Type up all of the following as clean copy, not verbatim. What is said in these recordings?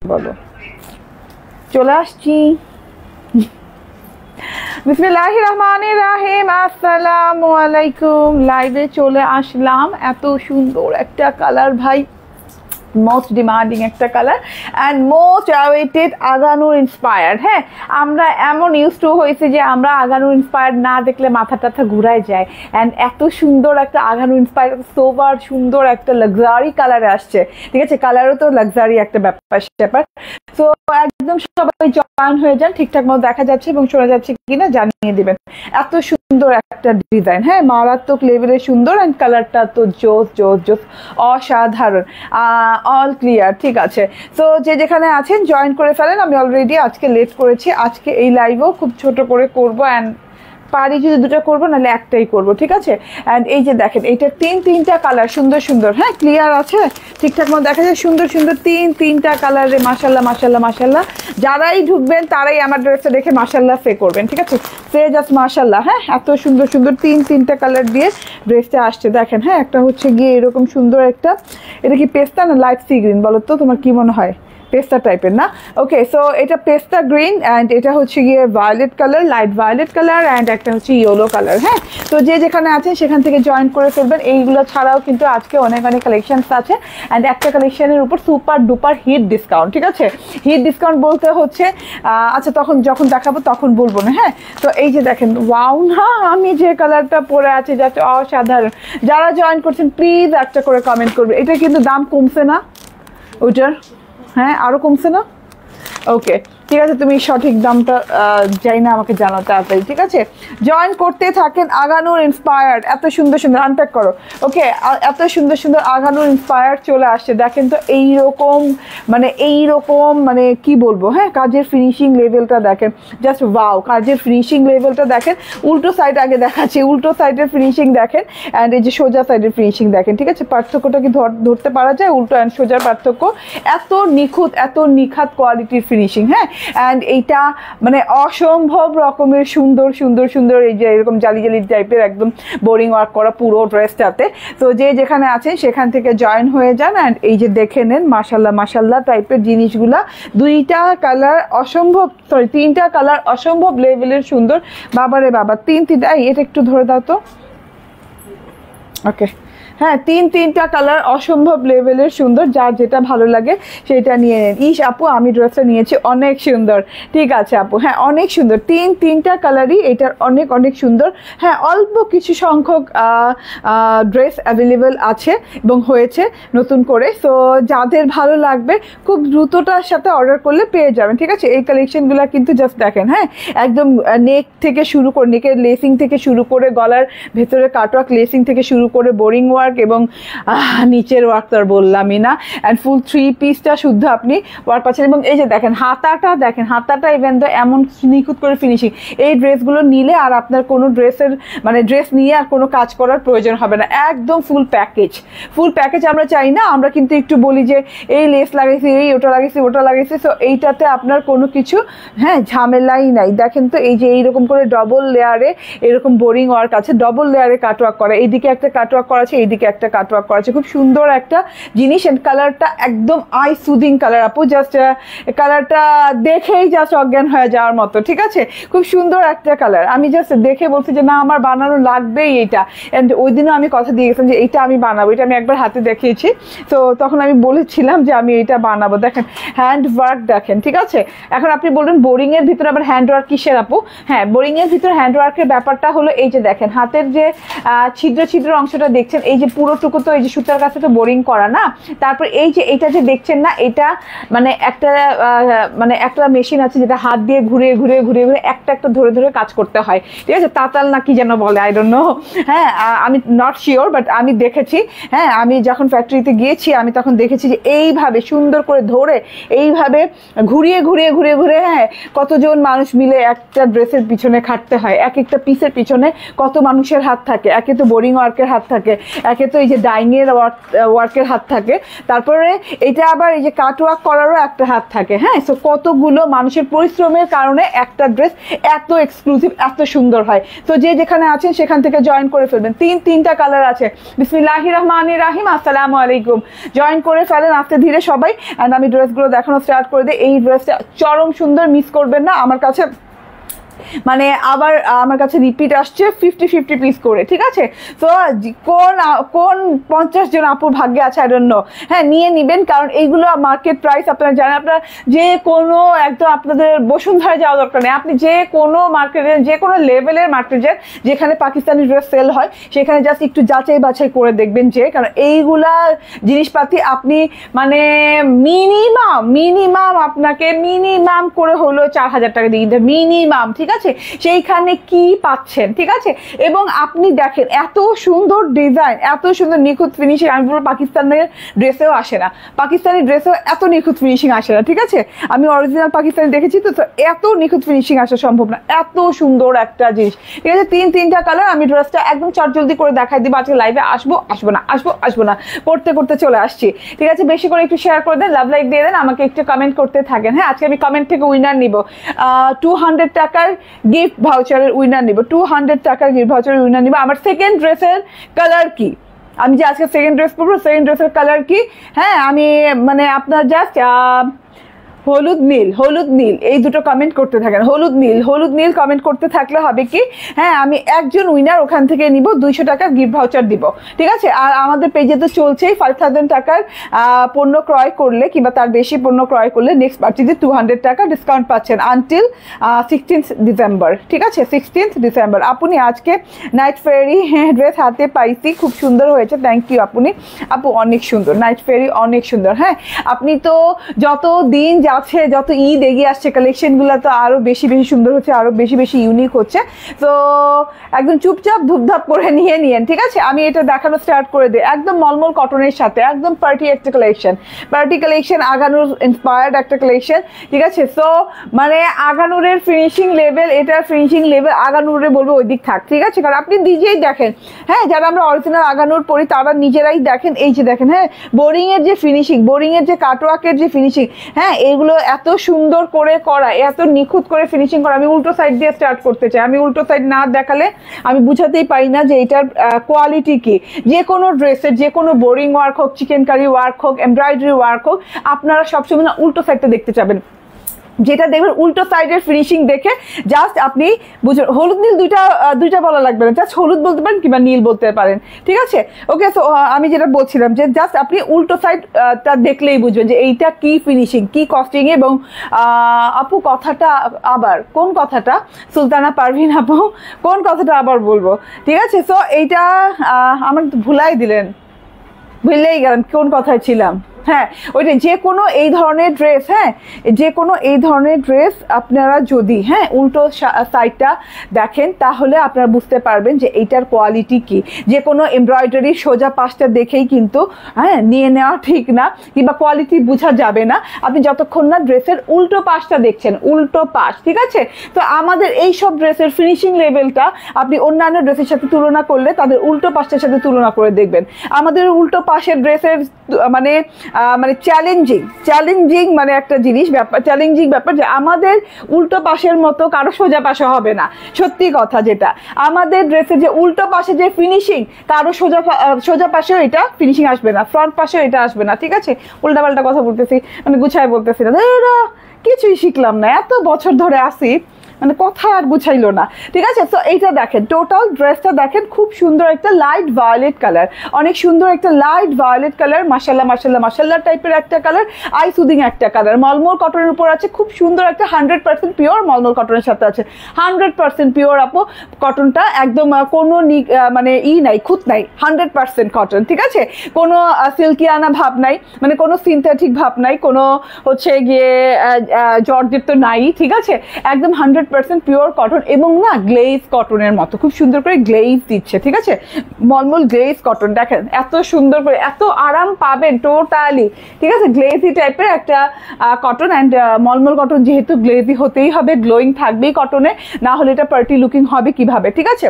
বলো চলে আসছি বিসমিল্লাহির রহমানির রহিম আসসালামু আলাইকুম লাইভে চলে আসলাম এত সুন্দর একটা কালার ভাই মোস্ট ডিমান্ডিং একটা কালার অ্যান্ড মোস্ট অ্যাওয়েটেড আগানুর ইন্সপায়ার্ড হ্যাঁ আমরা এমন ইউজ টু হয়েছে যে আমরা আগানুর ইন্সপায়ার্ড না দেখলে মাথা টাথা ঘুরায় যায় অ্যান্ড এত সুন্দর একটা আগানুর ইন্সপায়ার্ড সোবার সুন্দর একটা লাক্সারি কালারে আসছে ঠিক আছে কালারও তো লাক্সারি একটা ব্যাপার তো একদম সবাই জয়েন হয়ে যান ঠিকঠাক মতো দেখা যাচ্ছে এবং শোনা যাচ্ছে কিনা জানিয়ে দিবেন এত সুন্দর একটা ডিজাইন হ্যাঁ মারাত্মক লেভেলের সুন্দর অ্যান্ড কালারটা তো জোস জোস জোস অসাধারণ অল ক্লিয়ার ঠিক আছে সো যে যেখানে আছেন জয়েন করে ফেলেন আমি অলরেডি আজকে লেট করেছি আজকে এই লাইভও খুব ছোট করে করবো অ্যান্ড পারি যদি দুটো করবো নাহলে একটাই করবো ঠিক আছে অ্যান্ড এই যে দেখেন এইটা তিনটা কালার সুন্দর সুন্দর হ্যাঁ ক্লিয়ার আছে ঠিকঠাক মতো দেখা যায় সুন্দর সুন্দর তিনটা কালারে মাশাল্লাহ মাশাল্লাহ মাশাল্লাহ যারাই ঢুকবেন তারাই আমার ড্রেসটা দেখে মাশাল্লাহ সে করবেন ঠিক আছে সে জাস্ট মাশাল্লাহ হ্যাঁ এত সুন্দর সুন্দর তিনটা কালার দিয়ে ড্রেসটা আসছে দেখেন হ্যাঁ একটা হচ্ছে গিয়ে এরকম সুন্দর একটা এটা কি পেস্তা না লাইট সি গ্রিন বলো তো তোমার কি মনে হয় পেস্তা টাইপের না ওকে সো এটা পেস্তা গ্রিন অ্যান্ড এটা হচ্ছে গিয়ে violet colour light violet colour and একটা হচ্ছে ইয়েলো কালার হ্যাঁ তো যে যেখানে আছেন সেখান থেকে জয়েন করে ফেলবেন এইগুলো ছাড়াও কিন্তু আজকে অনেক কালেকশনস আছে অ্যান্ড একটা কালেকশনের উপর সুপার ডুপার হিট ডিসকাউন্ট ঠিক আছে হিট ডিসকাউন্ট বলতে হচ্ছে আচ্ছা তখন যখন দেখাবো তখন বলবো না হ্যাঁ তো এই যে দেখেন ওয়াও না আমি যে কালারটা পরে আছি যাতে অসাধারণ যারা জয়েন করছেন প্লিজ একটা করে কমেন্ট করবে এটা কিন্তু দাম কমছে না ওইটার হ্যাঁ আরো কমছে না ওকে ঠিক আছে তুমি সঠিক দামটা যাই না আমাকে জানাও তাড়াতাড়ি ঠিক আছে জয়েন করতে থাকেন আগানুর ইন্সপায়ার্ড এত সুন্দর সুন্দর আনপ্যাক করো ওকে এত সুন্দর সুন্দর আগানুর ইন্সপায়ার্ড চলে আসছে দেখেন তো এইরকম মানে কি বলবো হ্যাঁ কাজের ফিনিশিং লেভেলটা দেখেন জাস্ট ওয়াও কাজের ফিনিশিং লেভেলটা দেখেন উল্টো সাইড আগে দেখাচ্ছি উল্টো সাইডের ফিনিশিং দেখেন অ্যান্ড এই যে সোজা সাইডের ফিনিশিং দেখেন ঠিক আছে পার্থক্যটা কি ধরতে পারা যায় উল্টো অ্যান্ড সোজার পার্থক্য এত নিখুঁত এত নিখাত কোয়ালিটির ফিনিশিং হ্যাঁ অ্যান্ড এইটা মানে অসম্ভব রকমের সুন্দর সুন্দর সুন্দর এই যে এরকম জালি জালি টাইপের একদম বোরিং ওয়ার্ক করা পুরো ড্রেসটাতে তো যে যেখানে আছেন সেখান থেকে জয়েন হয়ে যান অ্যান্ড এই যে দেখে নেন মাশাল্লাহ মাশাল্লাহ টাইপের জিনিসগুলা তিনটা কালার অসম্ভব লেভেলের সুন্দর বাবারে বাবা তিনটা এটা একটু ধরে দাও তো ওকে হ্যাঁ তিনটা কালার অসম্ভব লেভেলের সুন্দর যার যেটা ভালো লাগে সেটা নিয়ে নেন ইস আপু আমি ড্রেসটা নিয়েছি অনেক সুন্দর ঠিক আছে আপু হ্যাঁ অনেক সুন্দর তিনটা কালারই এটার অনেক সুন্দর হ্যাঁ অল্প কিছু সংখ্যক ড্রেস অ্যাভেলেবেল আছে এবং হয়েছে নতুন করে সো যাদের ভালো লাগবে খুব দ্রুতটার সাথে অর্ডার করলে পেয়ে যাবেন ঠিক আছে এই কালেকশনগুলো কিন্তু জাস্ট দেখেন হ্যাঁ একদম নেক থেকে শুরু করে নেকের লেসিং থেকে শুরু করে গলার ভেতরে কাটওয়ার্ক লেসিং থেকে শুরু করে বোরিং ওয়ার্ক এবং নিচের ওয়ার্ক তো আর বললামই না অ্যান্ড ফুল 3 পিসটা শুদ্ধ আপনি ওয়ার্ক পাচ্ছেন এবং এই যে দেখেন হাতাটা ইভেন তো এমন নিখুঁত করে ফিনিশিং এই ড্রেসগুলো নিলে আর আপনার কোনো ড্রেস নিয়ে আর কোনো কাজ করার প্রয়োজন হবে না একদম ফুল প্যাকেজ আমরা চাই না আমরা কিন্তু একটু বলি যে এই লেস লাগাইছি এই ওটা লাগাইছি সো এইটাতে আপনার কোনো কিছু হ্যাঁ ঝামেলাই নাই দেখেন তো এই যে এইরকম করে ডবল লেয়ারে এরকম বোরিং ওয়ার্ক আছে ডবল লেয়ারে কাটওয়ার্ক করা এইদিকে একটা কাটওয়ার্ক করা আছে এইদিকে একটা কাটওয়ার্ক করা আছে খুব সুন্দর একটা জিনিস এন্ড কালারটা একদম আই সুদিং কালার আপু জাস্ট কালারটা দেখেই জাস্ট অজ্ঞান হয়ে যাওয়ার মতো ঠিক আছে খুব সুন্দর একটা কালার আমি জাস্ট দেখে বলছি যে না আমার বানানো লাগবেই এইটা এন্ড ওই দিনও আমি কথা দিয়ে গেছিলাম যে এইটা আমি বানাবো এটা আমি একবার হাতে দেখিয়েছি তো তখন আমি বলেছিলাম যে আমি এটা বানাবো দেখেন হ্যান্ড ওয়ার্ক দেখেন ঠিক আছে এখন আপনি বলবেন বোরিং এর ভিতরে আবার হ্যান্ড ওয়ার্ক কিসের আপু হ্যাঁ বোরিং এর ভিতরে হ্যান্ড ওয়ার্কের ব্যাপারটা হলো এই যে দেখেন হাতের যে ছিদ্র অংশটা দেখছেন এই যে পুরোটুকু তো এই যে সুতার কাছে তো বোরিং করা না তারপর এই যে এটা যে দেখছেন না এটা মানে একটা মেশিন আছে যেটা হাত দিয়ে ঘুরে একটা ধরে কাজ করতে হয় ঠিক আছে তাতাল না কি যেন বলে আই ডোন্ট নো হ্যাঁ আমি নট শিওর বাট আমি দেখেছি হ্যাঁ আমি যখন ফ্যাক্টরিতে গিয়েছি আমি তখন দেখেছি যে এইভাবে সুন্দর করে ধরে এইভাবে ঘুরিয়ে হ্যাঁ কতজন মানুষ মিলে একটা ড্রেসের পিছনে খাটতে হয় এক একটা পিসের পিছনে কত মানুষের হাত থাকে একে তো বোরিং ওয়ার্কের হাত থাকে এক অনেকে তো এই যে ডাইংয়ের ওয়ার্কের হাত থাকে, তারপরে এটা আবার এই যে কাট ওয়ার্ক করারও একটা হাত থাকে। হ্যাঁ, সো কতগুলো মানুষের পরিশ্রমের কারণে একটা ড্রেস এত এক্সক্লুসিভ, এত সুন্দর হয়। তো যে যেখানে আছেন সেখান থেকে জয়েন করে ফেলবেন। তিনটা কালার আছে। বিসমিল্লাহির রহমানির রহিম, আসসালামু আলাইকুম। জয়েন করে ফেলেন আস্তে ধীরে সবাই। অ্যান্ড আমি ড্রেসগুলো দেখানো স্টার্ট করে দিই। এই ড্রেসটা চরম সুন্দর, মিস করবেন না। আমার কাছে মানে আবার আমার কাছে রিপিট আসছে 50 পিস করে, ঠিক আছে? তো কোন 50 জন আপুর ভাগ্যে আছে আই ডোন্ট নো। হ্যাঁ, নিয়ে নিবেন, কারণ এইগুলো মার্কেট প্রাইস আপনারা জানেন। আপনারা যে কোনো একদম আপনাদের বসুন্ধরায় যাওয়া দরকার নেই, আপনি যে কোনো মার্কেটে, যে কোনো লেভেলের মার্কেটে যেখানে পাকিস্তানি ড্রেস সেল হয় সেখানে জাস্ট একটু যাচাই বাছাই করে দেখবেন, যে কারণ এইগুলা জিনিসপাতি আপনি মানে মিনিমাম আপনাকে মিনিমাম করে হলো 4000 টাকা দিয়ে দিতে, মিনিমাম, ঠিক আছে? সেইখানে কি পাচ্ছেন, ঠিক আছে? এবং আপনি দেখেন এত সুন্দর ডিজাইন, এত সুন্দর নিখুঁত ফিনিশিং, আমি বলবো পাকিস্তানের ড্রেসেও আসে না, পাকিস্তানি ড্রেসেও এত নিখুঁত ফিনিশিং আসে না, ঠিক আছে? আমি অরিজিনাল পাকিস্তানি দেখেছি, তো এত নিখুঁত ফিনিশিং আসা সম্ভব না, এত সুন্দর একটা জিনিস, ঠিক আছে? তিনটা কালার। আমি ড্রেসটা একদম চটজলদি করে দেখাই দিব। আজকে লাইভে আসবো না করতে চলে আসছি, ঠিক আছে? বেশি করে একটু শেয়ার করে দেন, লাভ লাইক দিয়ে দেন, আমাকে একটু কমেন্ট করতে থাকেন। হ্যাঁ, আজকে আমি কমেন্ট থেকে উইনার নিব, 200 টাকার গিফট ভাউচারের উইনার নিব, 200 টাকার গিফট ভাউচারের উইনার নিব। আমার সেকেন্ড ড্রেসের কালার কি, আমি যে আজকে সেকেন্ড ড্রেস পরবো, সেকেন্ড ড্রেসের কালার কি? হ্যাঁ, আমি মানে আপনার জাস্ট হলুদ নীল এই দুটো কমেন্ট করতে থাকেন। হলুদ নীল কমেন্ট করতে থাকলে হবে কি, হ্যাঁ, আমি একজন উইনার ওখান থেকে নিব, 200 টাকার গিফট ভাউচার দিব, ঠিক আছে? আর আমাদের পেজে তো চলছেই 5000 টাকার পণ্য ক্রয় করলে কিংবা তার বেশি পণ্য ক্রয় করলে নেক্সট পার্টিতে 200 টাকা ডিসকাউন্ট পাচ্ছেন আনটিল 16th ডিসেম্বর, ঠিক আছে? 16th December. আপনি আজকে নাইট ফেয়ারি ড্রেস হাতে পাইছি, খুব সুন্দর হয়েছে, থ্যাংক ইউ আপু, অনেক সুন্দর নাইট ফেয়ারি, অনেক সুন্দর। হ্যাঁ, আপনি তো যত দিন যাচ্ছে, যত ঈদ এগিয়ে আসছে, কালেকশনগুলো তো আরো বেশি সুন্দর হচ্ছে, আরো বেশি ইউনিক হচ্ছে। তো একদম চুপচাপ ধুপধাপ করে নিয়েন, ঠিক আছে? আমি এটা দেখানো স্টার্ট করে দিই। একদম মলমল কটনের সাথে একদম পার্টি কালেকশন, আগানুর ইন্সপায়ার্ড একটা কালেকশন, ঠিক আছে? সো মানে আগানুরের ফিনিশিং লেভেল, এটার ফিনিশিং লেভেল আগানুরে বলবো ওই দিক থাক, ঠিক আছে? কারণ আপনি নিজেই দেখেন, হ্যাঁ, যারা আমরা অরিজিনাল আগানুর পরি তারা নিজেরাই দেখেন, এই যে দেখেন, হ্যাঁ, বোরিং এর যে ফিনিশিং, বোরিং এর যে কাটওয়ার্কের যে ফিনিশিং, হ্যাঁ, এগুলো এত সুন্দর করে করা, এত নিখুঁত করে ফিনিশিং করা। আমি উল্টো সাইড দিয়ে স্টার্ট করতে চাই, আমি উল্টো সাইড না দেখালে আমি বুঝাতেই পারি না যে এটার কোয়ালিটি কি। যে কোনো ড্রেসের যে কোনো বোরিং ওয়ার্ক হোক, চিকেন কারি ওয়ার্ক হোক, এমব্রয়ডারি ওয়ার্ক হোক, আপনারা সবসময় না উল্টো সাইডটা দেখতে চাবেন, যেটা দেখবেন উল্টো সাইডের ফিনিশিং দেখে জাস্ট আপনি বুঝুন। হলুদ নীল দুইটা বলা লাগবে না, জাস্ট হলুদ বলতে পারেন কিংবা নীল বলতে পারেন, ঠিক আছে? ওকে, সো আমি যেটা বলছিলাম যে জাস্ট আপনি উল্টো সাইডটা দেখলেই বুঝবেন যে এইটা কি ফিনিশিং, কি কস্টিং। এবং আপু কথাটা আবার কোন কথাটা, সুলতানা পারভিন আপু কোন কথাটা আবার বলবো, ঠিক আছে? সো এইটা আমার ভুলেই গেলেন কোন কথায় ছিলাম। হ্যাঁ, ওইটা যে কোনো এই ধরনের ড্রেস, হ্যাঁ, যে কোনো এই ধরনের ড্রেস আপনারা যদি হ্যাঁ উল্টো সাইডটা দেখেন তাহলে আপনারা বুঝতে পারবেন যে এইটার কোয়ালিটি কি। যে কোনো এমব্রয়ডারি সোজা পাশটা দেখেই কিন্তু হ্যাঁ নিয়ে নেওয়া ঠিক না, কিংবা কোয়ালিটি বোঝা যাবে না আপনি যতক্ষণ না ড্রেসের উল্টো পাশটা দেখছেন, উল্টো পাশ, ঠিক আছে? তো আমাদের এই সব ড্রেসের ফিনিশিং লেভেলটা আপনি অন্যান্য ড্রেসের সাথে তুলনা করলে তাদের উল্টো পাশটার সাথে তুলনা করে দেখবেন। আমাদের উল্টো পাশের ড্রেসের মানে চ্যালেঞ্জিং মানে একটা জিনিস ব্যাপার, চ্যালেঞ্জিং ব্যাপার যে আমাদের উল্টো পাশের মতো কারো সোজা পাশে হবে না। সত্যি কথা, যেটা আমাদের ড্রেসের যে উল্টো পাশে যে ফিনিশিং, কারো সোজা পাশেও এটা ফিনিশিং আসবে না, ফ্রন্ট পাশেও এটা আসবে না, ঠিক আছে? উল্টাপাল্টা কথা বলতেছি, মানে গুছায় বলতেছি না, কিছুই শিখলাম না, এত বছর ধরে আসি, মানে কথা আর বুঝাইলো না, ঠিক আছে? তো এইটা দেখেন, টোটাল ড্রেসটা দেখেন, খুব সুন্দর একটা লাইট ভায়োলেট কালার, অনেক সুন্দর একটা লাইট ভায়োলেট কালার, মাশাল্লাহ টাইপের একটা কালার, আই সুদিং একটা কালার, মলমল কটনের উপর আছে, খুব সুন্দর একটা 100% পিওর মলমল কটনের সাথে আছে, 100% পিওর আপু কটনটা, একদম কোনো মানে নাই, খুঁত নাই, 100% কটন, ঠিক আছে? কোনো সিল্কিয়ানা ভাব নাই, মানে কোনো সিনথেটিক ভাব নাই, কোনো হচ্ছে গিয়ে জর্জেট তো নাই, ঠিক আছে? একদম 100% পিওর কটন, এবং না গ্লেজ কটনের মতো খুব সুন্দর করে গ্লেজ দিচ্ছে, ঠিক আছে? মলমল গ্লেজ কটন দেখেন, এত সুন্দর করে, এত আরাম পাবেন টোটালি, ঠিক আছে? গ্লেজি টাইপের একটা কটন, অ্যান্ড মলমল কটন যেহেতু গ্লেজি হতেই হবে, গ্লোয়িং থাকবেই কটনে, না হলে এটা পার্টি লুকিং হবে কিভাবে, ঠিক আছে?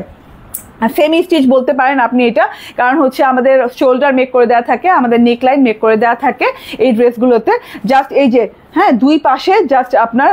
সেমি স্টিচ বলতে পারেন আপনি এটা, কারণ হচ্ছে আমাদের শোল্ডার মেক করে দেওয়া থাকে, আমাদের নেকলাইন মেক করে দেওয়া থাকে এই ড্রেসগুলোতে। জাস্ট এই যে হ্যাঁ দুই পাশে জাস্ট আপনার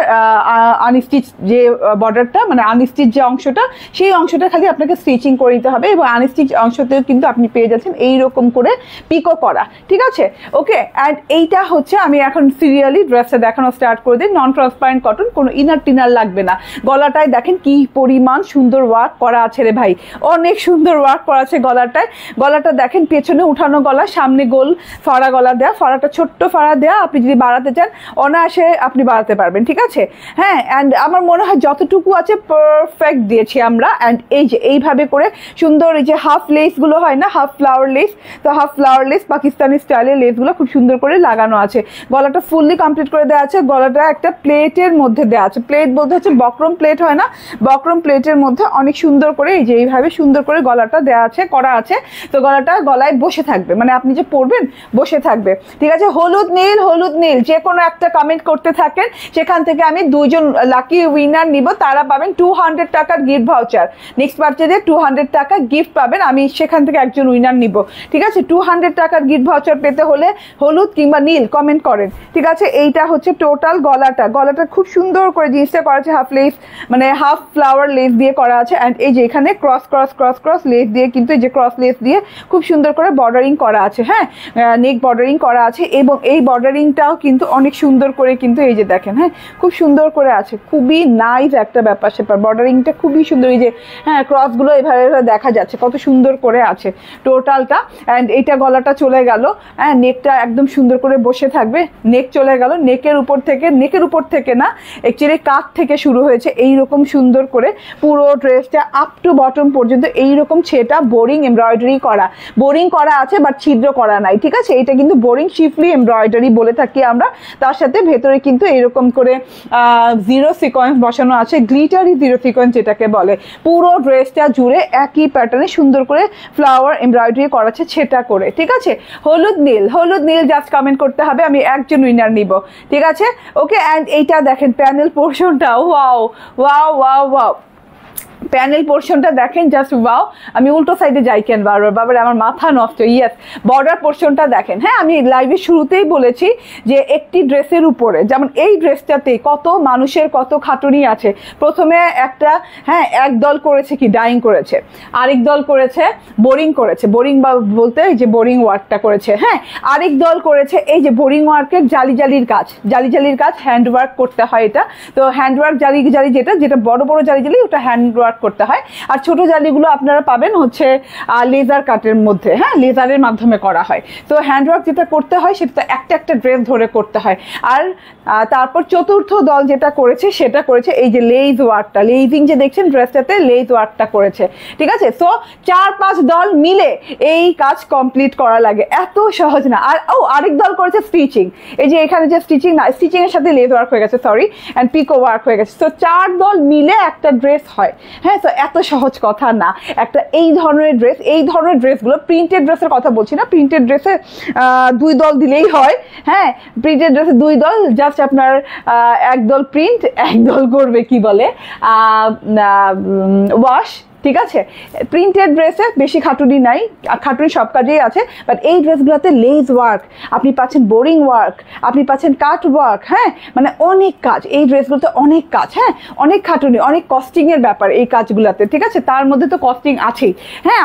আনস্টিচ যে বর্ডারটা, মানে আনস্টিচ যে অংশটা, সেই অংশটা খালি আপনাকে স্টিচিং করে নিতে হবে, এবং আনস্টিচ অংশতেও কিন্তু আপনি পেয়ে যাচ্ছেন এইরকম করে পিকো করা, ঠিক আছে? ওকে, অ্যান্ড এইটা হচ্ছে আমি এখন সিরিয়ালি ড্রেসটা দেখানো স্টার্ট করে দিই। নন ট্রান্সপারেন্ট কটন, কোনো ইনার টিনার লাগবে না। গলাটায় দেখেন কি পরিমাণ সুন্দর ওয়ার্ক করা আছে রে ভাই, অনেক সুন্দর ওয়ার্ক করা আছে গলাটায়। গলাটা দেখেন পেছনে উঠানো গলা, সামনে গোল ফাড়া গলা দেয়া, ফাড়াটা ছোট্ট ফাড়া দেয়া, আপনি যদি বাড়াতে চান অনায়াসে আপনি বাড়াতে পারবেন, ঠিক আছে? হ্যাঁ, অ্যান্ড আমার মনে হয় যতটুকু আছে পারফেক্ট দিয়েছি আমরা। অ্যান্ড এই যে এইভাবে করে সুন্দর এই যে হাফ লেসগুলো হয় না, হাফ ফ্লাওয়ার লেস, তো হাফ ফ্লাওয়ার লেস পাকিস্তানি স্টাইলের লেসগুলো খুব সুন্দর করে লাগানো আছে। গলাটা ফুললি কমপ্লিট করে দেওয়া আছে। গলাটা একটা প্লেটের মধ্যে দেওয়া আছে, প্লেট বলতে হচ্ছে বক্রম প্লেট হয় না, বক্রম প্লেটের মধ্যে অনেক সুন্দর করে এই যে এইভাবে সুন্দর করে গলাটা দেওয়া আছে, করা আছে। তো গলাটা গলায় বসে থাকবে, মানে আপনি যে পরবেন বসে থাকবে, ঠিক আছে? হলুদ নীল, হলুদ নীল যে কোনো একটা কমেন্ট করতে থাকেন, সেখান থেকে আমি 2জন লাকি উইনার নিব, তারা পাবেন 200 টাকার গিফট ভাউচার। নেক্সট পারচেজে 200 টাকা গিফট পাবেন, আমি সেখান থেকে একজন উইনার নিব, ঠিক আছে? 200 টাকার গিফট ভাউচার পেতে হলে হলুদ কিংবা নীল কমেন্ট করেন, ঠিক আছে? এইটা হচ্ছে টোটাল গলাটা। গলাটা খুব সুন্দর করে জিনিসটা করা আছে, হাফ লেস মানে হাফ ফ্লাওয়ার লেস দিয়ে করা আছে। অ্যান্ড এই যে এখানে cross cross cross cross less দিয়ে কিন্তু এই যে ক্রস লেস দিয়ে খুব সুন্দর করে বর্ডারিং করা আছে, হ্যাঁ নেক বর্ডারিং করা আছে, এবং এই বর্ডারিংটাও কিন্তু অনেক সুন্দর করে কিন্তু এই যে দেখেন, হ্যাঁ খুব সুন্দর করে আছে, খুবই নাইস একটা ব্যাপার সেপার, বর্ডারিংটা খুবই সুন্দর। এই যে হ্যাঁ ক্রসগুলো এভাবে দেখা যাচ্ছে কত সুন্দর করে আছে টোটালটা। অ্যান্ড এইটা গলাটা চলে গেল, হ্যাঁ নেকটা একদম সুন্দর করে বসে থাকবে, নেক চলে গেল, নেকের উপর থেকে না অ্যাকচুয়ালি কাঁধ থেকে শুরু হয়েছে এইরকম সুন্দর করে পুরো ড্রেসটা আপ টু বটম পর্যন্ত এইরকম ছেটা বোরিং এমব্রয়ডারি করা, বোরিং করা আছে বাট ছিদ্র করা নাই, ঠিক আছে? এটা কিন্তু বোরিং শিফলি এমব্রয়ডারি বলে থাকি আমরা। তার সাথে ভেতরে কিন্তু এরকম করে জিরো সিকোয়েন্স বসানো আছে, গ্লিটারি জিরো সিকোয়েন্স যেটাকে বলে। পুরো ড্রেসটা জুড়ে একই প্যাটার্নে সুন্দর করে ফ্লাওয়ার এমব্রয়ডারি করা আছে ছেটা করে, ঠিক আছে? হলুদ নীল, হলুদ নীল জাস্ট কমেন্ট করতে হবে, আমি একজন উইনার নিব, ঠিক আছে? ওকে, অ্যান্ড এইটা দেখেন প্যানেল পোর্শনটা, wow wow wow wow, panel পোর্শনটা দেখেন জাস্ট ওয়াও। আমি উল্টো সাইডে যাই কেন বাবার আমার মাথা নষ্ট। ইয়েস, বর্ডার পোর্শনটা দেখেন। হ্যাঁ আমি লাইভের শুরুতেই বলেছি যে একটি ড্রেসের উপরে, যেমন এই ড্রেসটাতেই কত মানুষের কত খাটুনি আছে। প্রথমে একটা এক দল করেছে কি ডাইং করেছে, আরেক দল করেছে বোরিং করেছে, বোরিং বলতে এই যে বোরিং ওয়ার্কটা করেছে, আরেক দল করেছে এই যে বোরিং ওয়ার্কের জালির কাজ হ্যান্ড ওয়ার্ক করতে হয়। এটা তো হ্যান্ড ওয়ার্ক জালি যেটা বড় বড় জালি ওটা হ্যান্ড ওয়ার্ক করতে হয়, আর ছোট জালিগুলো আপনারা পাবেন হচ্ছে লেজার কাটের মধ্যে, লেজারের মাধ্যমে করা হয়। তো হ্যান্ডওয়ার্ক যেটা করতে হয় সেটা একটা ড্রেস ধরে করতে হয়। আর তারপর চতুর্থ দল যেটা করেছে সেটা করেছে এই যে লেজ ওয়ার্কটা, লেজিং যে দেখছেন ড্রেসটাতে লেজ ওয়ার্কটা করেছে, ঠিক আছে? সো 4-5 দল মিলে এই কাজ কমপ্লিট করা লাগে, এত সহজ না। আর আরেক দল করেছে স্টিচিং, এই যে এখানে যে স্টিচিং না, স্টিচিং এর সাথে লেজ ওয়ার্ক হয়ে গেছে, সরি, এন্ড পিকো ওয়ার্ক হয়ে গেছে। তো 4 দল মিলে একটা ড্রেস হয়। তো এত সহজ কথা না একটা এই ধরনের ড্রেসগুলো, প্রিন্টেড ড্রেসের কথা বলছি না, প্রিন্টেড ড্রেসে 2 দল দিলেই হয়। প্রিন্টেড ড্রেসে 2 দল, জাস্ট আপনার এক দল প্রিন্ট, এক দল করবে কি বলে ওয়াশ, ঠিক আছে? প্রিন্টেড ড্রেসে বেশি খাটুনি নাই, খাটুনি সব কাজেই আছে, বাট এই ড্রেসগুলোতে লেজ ওয়ার্ক আপনি পাচ্ছেন, বোরিং ওয়ার্ক আপনি পাচ্ছেন, কাট ওয়ার্ক, মানে অনেক কাজ এই ড্রেসগুলোতে, অনেক কাজ, অনেক খাটুনি, অনেক কস্টিং এর ব্যাপার এই কাজগুলোতে, ঠিক আছে? তার মধ্যে তো কস্টিং আছেই।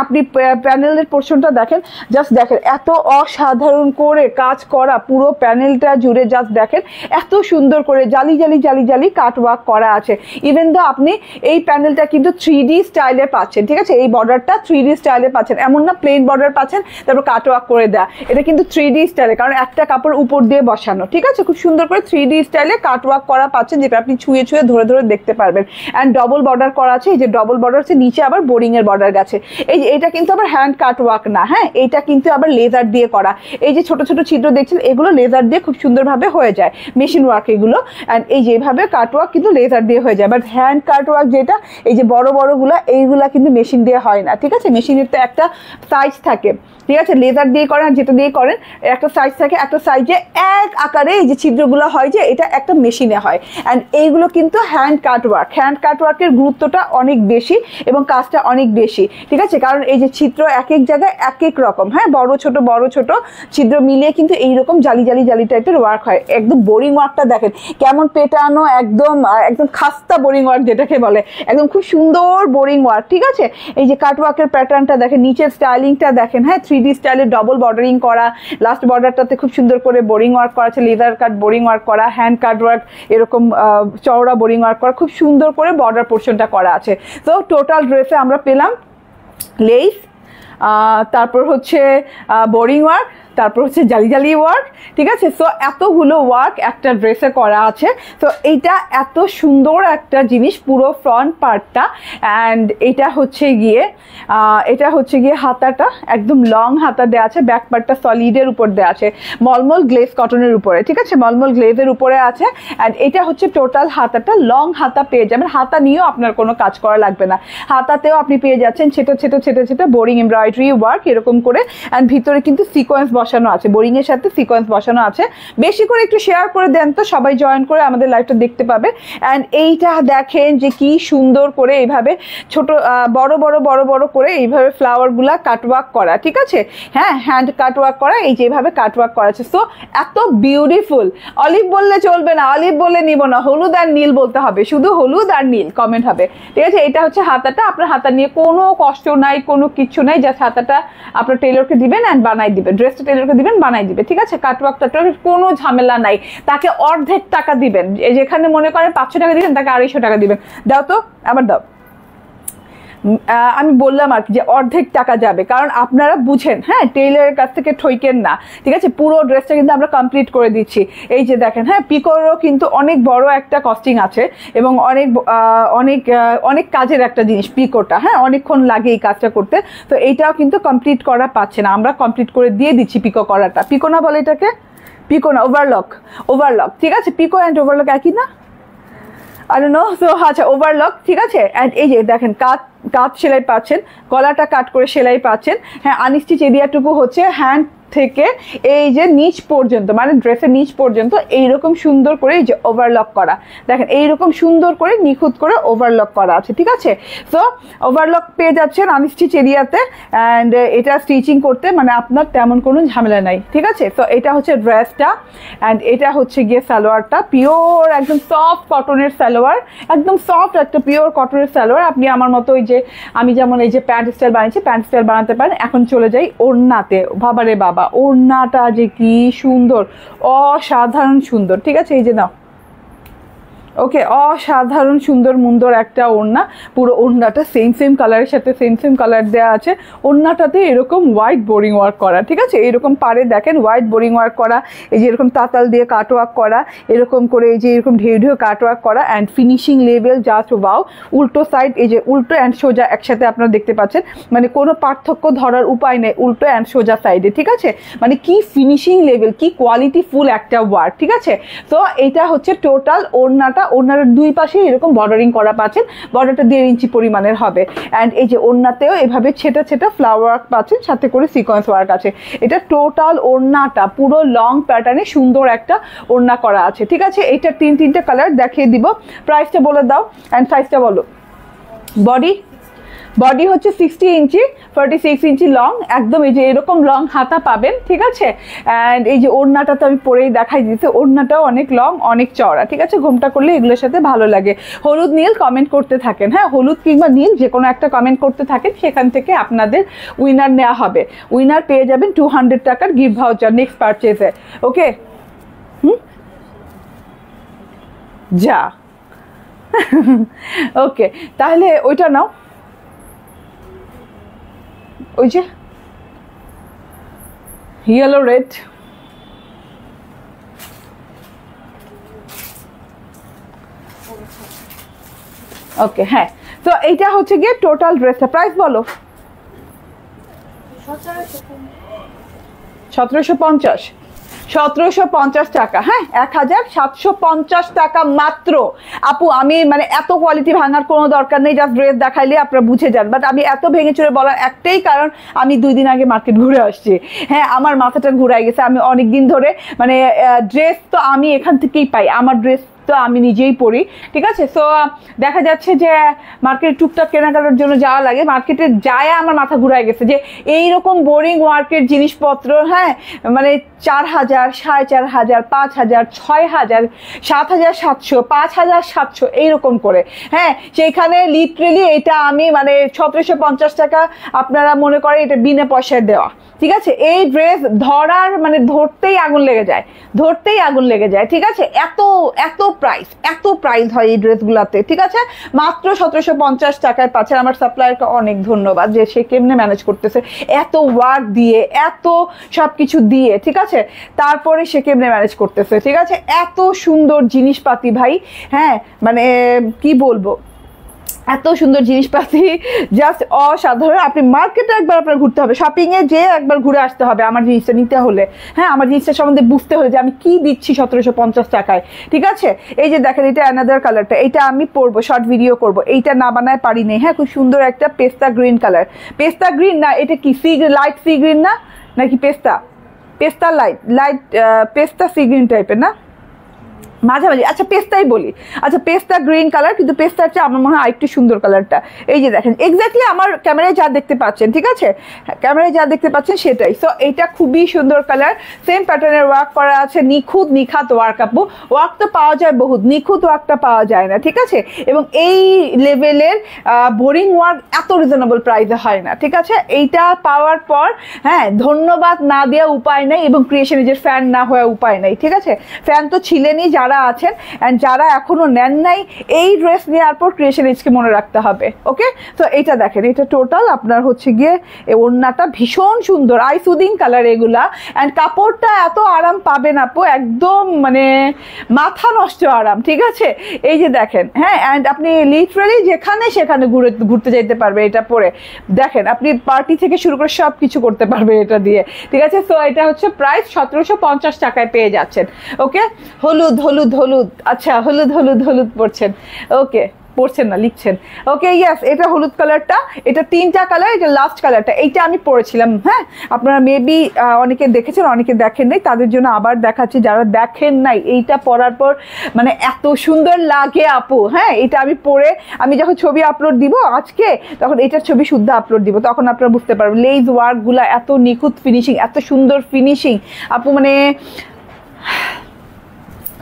আপনি প্যানেলের পোর্শনটা দেখেন, জাস্ট দেখেন এত অসাধারণ করে কাজ করা, পুরো প্যানেলটা জুড়ে জাস্ট দেখেন এত সুন্দর করে জালি কাট ওয়ার্ক করা আছে। ইভেন দো আপনি এই প্যানেলটা কিন্তু 3D স্টাইলে পাচ্ছেন, ঠিক আছে? এই বর্ডারটা 3D স্টাইলে পাচ্ছেন, এমন না প্লেন বর্ডার পাচ্ছেন তারপর কাট ওয়ার্ক করে দেয়া, এটা কিন্তু 3D স্টাইলে, কারণ একটা কাপড় উপর দিয়ে বসানো, ঠিক আছে? খুব সুন্দর করে 3D স্টাইলে কাট ওয়ার্ক করা পাচ্ছেন, যেটা আপনি ছুঁয়ে ধরে দেখতে পারবেন। অ্যান্ড ডবল বর্ডার করা আছে, এই যে ডবল বর্ডার আছে, নিচে আবার বোরিং এর বর্ডার গেছে। এই যে এটা কিন্তু আবার হ্যান্ড কাট ওয়ার্ক না, এইটা কিন্তু আবার লেজার দিয়ে করা। এই যে ছোট ছোট ছিদ্র দেখছেন এগুলো লেজার দিয়ে খুব সুন্দরভাবে হয়ে যায়, মেশিন ওয়ার্ক এগুলো। অ্যান্ড এই যেভাবে কাট ওয়ার্ক কিন্তু লেজার দিয়ে হয়ে যায়, বাট হ্যান্ড কাট ওয়ার্ক যেটা, এই যে বড় গুলা এইগুলো এইগুলা কিন্তু মেশিন দিয়ে হয় না, ঠিক আছে? মেশিনের তো একটা সাইজ থাকে, ঠিক আছে? লেজার দিয়ে করেন আর যেটা দিয়ে করেন একটা সাইজ থাকে, একটা সাইজে এক আকারে এই যে ছিদ্রগুলো হয় যে এটা একটা মেশিনে হয়। অ্যান্ড এইগুলো কিন্তু হ্যান্ড কাট ওয়ার্ক, হ্যান্ড কাট ওয়ার্কের গুরুত্বটা অনেক বেশি এবং কাজটা অনেক বেশি, ঠিক আছে? কারণ এই যে ছিদ্র এক এক জায়গায় এক এক রকম, হ্যাঁ, বড় ছোট ছিদ্র মিলিয়ে কিন্তু এইরকম জালি টাইপের ওয়ার্ক হয়। একদম বোরিং ওয়ার্কটা দেখেন কেমন পেটানো, একদম একদম খাস্তা বোরিং ওয়ার্ক যেটাকে বলে, একদম খুব সুন্দর বোরিং ওয়ার্ক, ঠিক আছে? এই যে কাট ওয়ার্কের প্যাটার্নটা দেখেন, নিচের স্টাইলিংটা দেখেন, হ্যাঁ, 3D স্টাইলে ডবল বর্ডারিং করা, লাস্ট বর্ডারটাতে খুব সুন্দর করে বোরিং ওয়ার্ক করা আছে, লেজার কাট বোরিং ওয়ার্ক করা, হ্যান্ড কাট ওয়ার্ক এরকম চওড়া বোরিং ওয়ার্ক করা, খুব সুন্দর করে বর্ডার পোর্শনটা করা আছে। তো টোটাল ড্রেসে আমরা পেলাম লেস, তারপর হচ্ছে বোরিং ওয়ার্ক, তারপর হচ্ছে জালি ওয়ার্ক, ঠিক আছে? সো এতগুলো ওয়ার্ক একটা ড্রেসে করা আছে। তো এইটা এত সুন্দর একটা জিনিস, পুরো ফ্রন্ট পার্টটা। অ্যান্ড এটা হচ্ছে গিয়ে হাতাটা একদম লং হাতা দেওয়া আছে, ব্যাক পার্টটা সলিডের উপর দেওয়া আছে, মলমল গ্লেজ কটনের উপরে, ঠিক আছে? মলমল গ্লেজের উপরে আছে। অ্যান্ড এটা হচ্ছে টোটাল হাতাটা, লং হাতা পেয়ে যাবেন, হাতা নিয়েও আপনার কোনো কাজ করা লাগবে না, হাতাতেও আপনি পেয়ে যাচ্ছেন ছেটে বোরিং এমব্রয়ডারি ওয়ার্ক এরকম করে। অ্যান্ড ভিতরে কিন্তু সিকোয়েন্স বসানো আছে, বোরিং এর সাথে সিকোয়েন্স বসানো আছে। বেশি করে একটু শেয়ার করে দেন তো, সবাই জয়েন করে আমাদের লাইভটা দেখতে পাবে। অ্যান্ড এইটা দেখেন যে কি সুন্দর করে এইভাবে ছোট বড় করে এইভাবে ফ্লাওয়ারগুলা কাটওয়ার্ক করা, ঠিক আছে? হ্যাঁ, হ্যান্ড কাটওয়ার্ক করা, এই যে এইভাবে কাটওয়ার্ক করা আছে। সো এত বিউটিফুল। অলিভ বললে চলবে না, অলিভ বললে নিব না, হলুদ আর নীল বলতে হবে, শুধু হলুদ আর নীল কমেন্ট হবে, ঠিক আছে? এটা হচ্ছে হাতাটা, আপনার হাতা নিয়ে কোনো কষ্ট নাই, কোনো কিছু নাই, জাস্ট হাতাটা আপনার টেলরকে দিবেন অ্যান্ড বানাই দিবেন, ড্রেসটা টেলরকে দিবেন, বানাই দিবে, ঠিক আছে? কাটওয়ার্ক কোনো ঝামেলা নাই। তাকে অর্ধেক টাকা দিবেন, যেখানে মনে করেন 500 টাকা দিবেন তাকে 250 টাকা দিবেন। দাও তো, আবার দাও। আমি বললাম আর কি যে অর্ধেক টাকা যাবে, কারণ আপনারা বুঝেন, হ্যাঁ, টেইলারের কাছ থেকে ঠইকেন না, ঠিক আছে? পুরো ড্রেসটা কিন্তু আমরা কমপ্লিট করে দিচ্ছি। এই যে দেখেন, হ্যাঁ, পিকোরও কিন্তু অনেক বড় একটা কস্টিং আছে এবং অনেক কাজের একটা জিনিস পিকোটা, হ্যাঁ, অনেকক্ষণ লাগে এই কাজটা করতে। তো এইটাও কিন্তু কমপ্লিট করা পাচ্ছে না, আমরা কমপ্লিট করে দিয়ে দিচ্ছি পিকো করাটা। পিকো না বলে এটাকে, পিকো না, ওভারলক, ঠিক আছে? পিকো অ্যান্ড ওভারলক একই না? I don't know. So আচ্ছা, ওভারলক, ঠিক আছে? অ্যান্ড এই যে দেখেন কাট সেলাই পাচ্ছেন, গলাটা কাট করে সেলাই পাচ্ছেন। হ্যাঁ, আনস্টিচ এরিয়াটুকু হচ্ছে হ্যান্ড থেকে এই যে নিচ পর্যন্ত, মানে ড্রেসের নিচ পর্যন্ত এইরকম সুন্দর করে এই যে ওভারলক করা, দেখেন এইরকম সুন্দর করে নিখুঁত করে ওভারলক করা আছে, ঠিক আছে? সো ওভারলক পেয়ে যাচ্ছেন আনস্টিচ এরিয়াতে। অ্যান্ড এটা স্টিচিং করতে মানে আপনার তেমন কোনো ঝামেলা নাই, ঠিক আছে? সো এটা হচ্ছে ড্রেসটা। অ্যান্ড এটা হচ্ছে গিয়ে সালোয়ারটা, পিওর একদম সফট কটনের সালোয়ার, একদম সফট একটা পিওর কটনের সালোয়ার। আপনি আমার মতো ওই যে আমি যেমন এই যে প্যান্ট স্টাইল বানিয়েছি, প্যান্ট স্টাইল বানাতে পারেন। এখন চলে যাই ওড়নাতে। বাবারে বাবা, ওড়নাটা যে কি সুন্দর, অসাধারণ সুন্দর, ঠিক আছে? এই যে নাও, ওকে, অসাধারণ সুন্দর একটা ওড়না। পুরো ওড়নাটা সেম কালারের সাথে সেম কালার দেওয়া আছে। ওড়নাটাতে এরকম হোয়াইট বোরিং ওয়ার্ক করা, ঠিক আছে? এরকম পারে দেখেন হোয়াইট বোরিং ওয়ার্ক করা, এই যে এরকম তাতাল দিয়ে কাট ওয়ার্ক করা, এরকম করে এই যে এরকম ঢেউ কাট ওয়ার্ক করা। And finishing level just wow. উল্টো সাইড, এই যে উল্টো অ্যান্ড সোজা একসাথে আপনারা দেখতে পাচ্ছেন, মানে কোনো পার্থক্য ধরার উপায় নেই উল্টো অ্যান্ড সোজা সাইডে, ঠিক আছে? মানে কি ফিনিশিং লেভেল, কি কোয়ালিটি ফুল একটা ওয়ার্ক, ঠিক আছে? তো এটা হচ্ছে টোটাল ওড়নাটা। ওড়নার দুই পাশে এরকম বর্ডারিং করা পাচ্ছেন, বর্ডারটা 1.5 ইঞ্চি পরিমাণের হবে। অ্যান্ড এই যে ওড়নাতেও এভাবে ছেটা ফ্লাওয়ার ওয়ার্ক পাচ্ছেন, সাথে করে সিকোয়েন্স ওয়ার্ক আছে। এটা টোটাল ওড়নাটা পুরো লং প্যাটার্নে সুন্দর একটা ওড়না করা আছে, ঠিক আছে? এটা তিনটা কালার দেখিয়ে দিব। প্রাইসটা বলে দাও অ্যান্ড সাইজটা বলো। বডি হচ্ছে 60 ইঞ্চি, 46 ইঞ্চি লং, একদম এই যে এরকম লং হাতা পাবেন, ঠিক আছে? অ্যান্ড এই যে ওড়নাটা তো আমি পরেই দেখাই দিতে, ওড়নাটাও অনেক লং, অনেক চওড়া, ঠিক আছে? ঘোমটা করলে এগুলোর সাথে ভালো লাগে। হলুদ নীল কমেন্ট করতে থাকেন, হ্যাঁ, হলুদ কিংবা নীল যে কোনো একটা কমেন্ট করতে থাকেন, সেখান থেকে আপনাদের উইনার নেওয়া হবে। উইনার পেয়ে যাবেন 200 টাকার গিফট ভাউচার নেক্সট পারচেজে, ওকে? যা ওকে, তাহলে ওইটা নাও, ওই যে ইয়েলো রেড, ওকে, হ্যাঁ। তো এইটা হচ্ছে গিয়ে টোটাল ড্রেসটা। প্রাইস বলো। 1750। 1750 টাকা, হ্যাঁ 1750 টাকা মাত্র। আপু আমি মানে এত কোয়ালিটি ভাঙার কোনো দরকার নেই, জাস্ট ড্রেস দেখাইলে আপনারা বুঝে যান, বাট আমি এত ভেঙে চুরে বলার একটাই কারণ আমি 2 দিন আগে মার্কেট ঘুরে আসছি। হ্যাঁ আমার মাথাটা ঘুরাই গেছে, আমি অনেক দিন ধরে মানে ড্রেস তো আমি এখান থেকেই পাই, আমার ড্রেস তো আমি নিজেই পড়ি, ঠিক আছে। সো দেখা যাচ্ছে যে মার্কেটে টুকটাক কেনাকাটার জন্য যাওয়া লাগে, মার্কেটে যায় আমার মাথা ঘুরাই গেছে যে এইরকম বোরিং ওয়ার্কের জিনিসপত্র, হ্যাঁ মানে 4000, 4500, 5000, 6000, 7700, 5700 এইরকম করে, হ্যাঁ সেইখানে লিটারেলি এটা আমি মানে 1750 টাকা আপনারা মনে করেন এটা বিনা পয়সায় দেওয়া, ঠিক আছে। এই ড্রেস ধরার মানে ধরতেই আগুন লেগে যায়, ধরতেই আগুন লেগে যায়, ঠিক আছে। এত এত প্রাইস হয় এই ড্রেসগুলোতে, ঠিক আছে। মাত্র 1750 টাকায় পাচ্ছেন। আমার সাপ্লায়ারকে অনেক ধন্যবাদ যে সে কেমনে ম্যানেজ করতেছে, এত ওয়ার্ক দিয়ে, এত সব কিছু দিয়ে, ঠিক আছে, তারপরে সে কেমনে ম্যানেজ করতেছে, ঠিক আছে। এত সুন্দর জিনিসপাতি ভাই, হ্যাঁ মানে কি বলবো, এত সুন্দর জিনিসপাতি, জাস্ট অসাধারণ। আপনি মার্কেটে একবার আপনার ঘুরতে হবে, শপিংয়ে যে একবার ঘুরে আসতে হবে আমার জিনিসটা নিতে হলে, হ্যাঁ আমার জিনিসটা সম্বন্ধে বুঝতে হলে যে আমি কি দিচ্ছি 1750 টাকায়, ঠিক আছে। এই যে দেখেন এটা অ্যানাদার কালারটা, এটা আমি পরবো, শর্ট ভিডিও করব, এইটা না বানায় পারি নেই, হ্যাঁ খুব সুন্দর একটা পেস্তা গ্রিন কালার, পেস্তা গ্রিন না এটা কি সি লাইট সি গ্রিন না নাকি পেস্তা, পেস্তা লাইট পেস্তা সি গ্রিন টাইপের না মাঝামাঝি, আচ্ছা পেস্তাই বলি, আচ্ছা পেস্তা গ্রিন কালার, কিন্তু পেস্তার চেয়ে আমার মনে হয় আরেকটু সুন্দর কালারটা। এই যে দেখেন এক্স্যাক্টলি আমার ক্যামেরায় যা দেখতে পাচ্ছেন, ঠিক আছে, ক্যামেরায় যা দেখতে পাচ্ছেন সেটাই। সো এইটা খুবই সুন্দর কালার, সেম প্যাটার্নের ওয়ার্ক করা আছে, নিখাত ওয়ার্ক। আপু ওয়ার্ক তো পাওয়া যায় বহুত, নিখুঁত ওয়ার্কটা পাওয়া যায় না, ঠিক আছে। এবং এই লেভেলের বোরিং ওয়ার্ক এত রিজনেবল প্রাইসে হয় না, ঠিক আছে। এইটা পাওয়ার পর হ্যাঁ ধন্যবাদ না দেওয়া উপায় নেই, এবং ক্রিয়েশন এজের ফ্যান না হওয়া উপায় নেই, ঠিক আছে। ফ্যান তো ছিলেনই যারা আছেন, এন্ড যারা এখনো নেন নাই এই ড্রেস নেওয়ার পর ক্রিয়েশন এজকে মনে রাখতে হবে, ওকে। তো এইটা দেখেন, এটা টোটাল আপনার হচ্ছে গিয়ে ওড়নাটা ভীষণ সুন্দর আই সুদিং কালার এগুলা, এন্ড কাপড়টা এত আরাম পাবেন আপু, একদম মানে মাথা নষ্ট আরাম, ঠিক আছে। এই যে দেখেন, হ্যাঁ এন্ড আপনি লিটারালি যেখানে সেখানে ঘুরতে যেতে পারবে এটা পরে, দেখেন আপনি পার্টি থেকে শুরু করে সব কিছু করতে পারবে এটা দিয়ে, ঠিক আছে। সো এটা হচ্ছে প্রাইস 1750 টাকায় পেয়ে যাচ্ছেন, ওকে। হলুদ হলুদ হলুদ, আচ্ছা হলুদ হলুদ হলুদ পড়ছেন, ওকে পড়ছেন না লিখছেন, ওকে ইয়েস এটা হলুদ কালারটা, এটা 3টা কালার, এটা লাস্ট কালারটা, এইটা আমি পরেছিলাম, হ্যাঁ আপনারা মেবি অনেকে দেখেছেন অনেকে দেখেন নাই, তাদের জন্য আবার দেখাচ্ছি যারা দেখেন নাই। এইটা পরার পর মানে এত সুন্দর লাগে আপু, হ্যাঁ এটা আমি পরে আমি যখন ছবি আপলোড দিব আজকে, তখন এটার ছবি শুদ্ধ আপলোড দিব, তখন আপনারা বুঝতে পারবেন লেজ ওয়ার্কগুলো এত নিখুঁত ফিনিশিং, এত সুন্দর ফিনিশিং আপু, মানে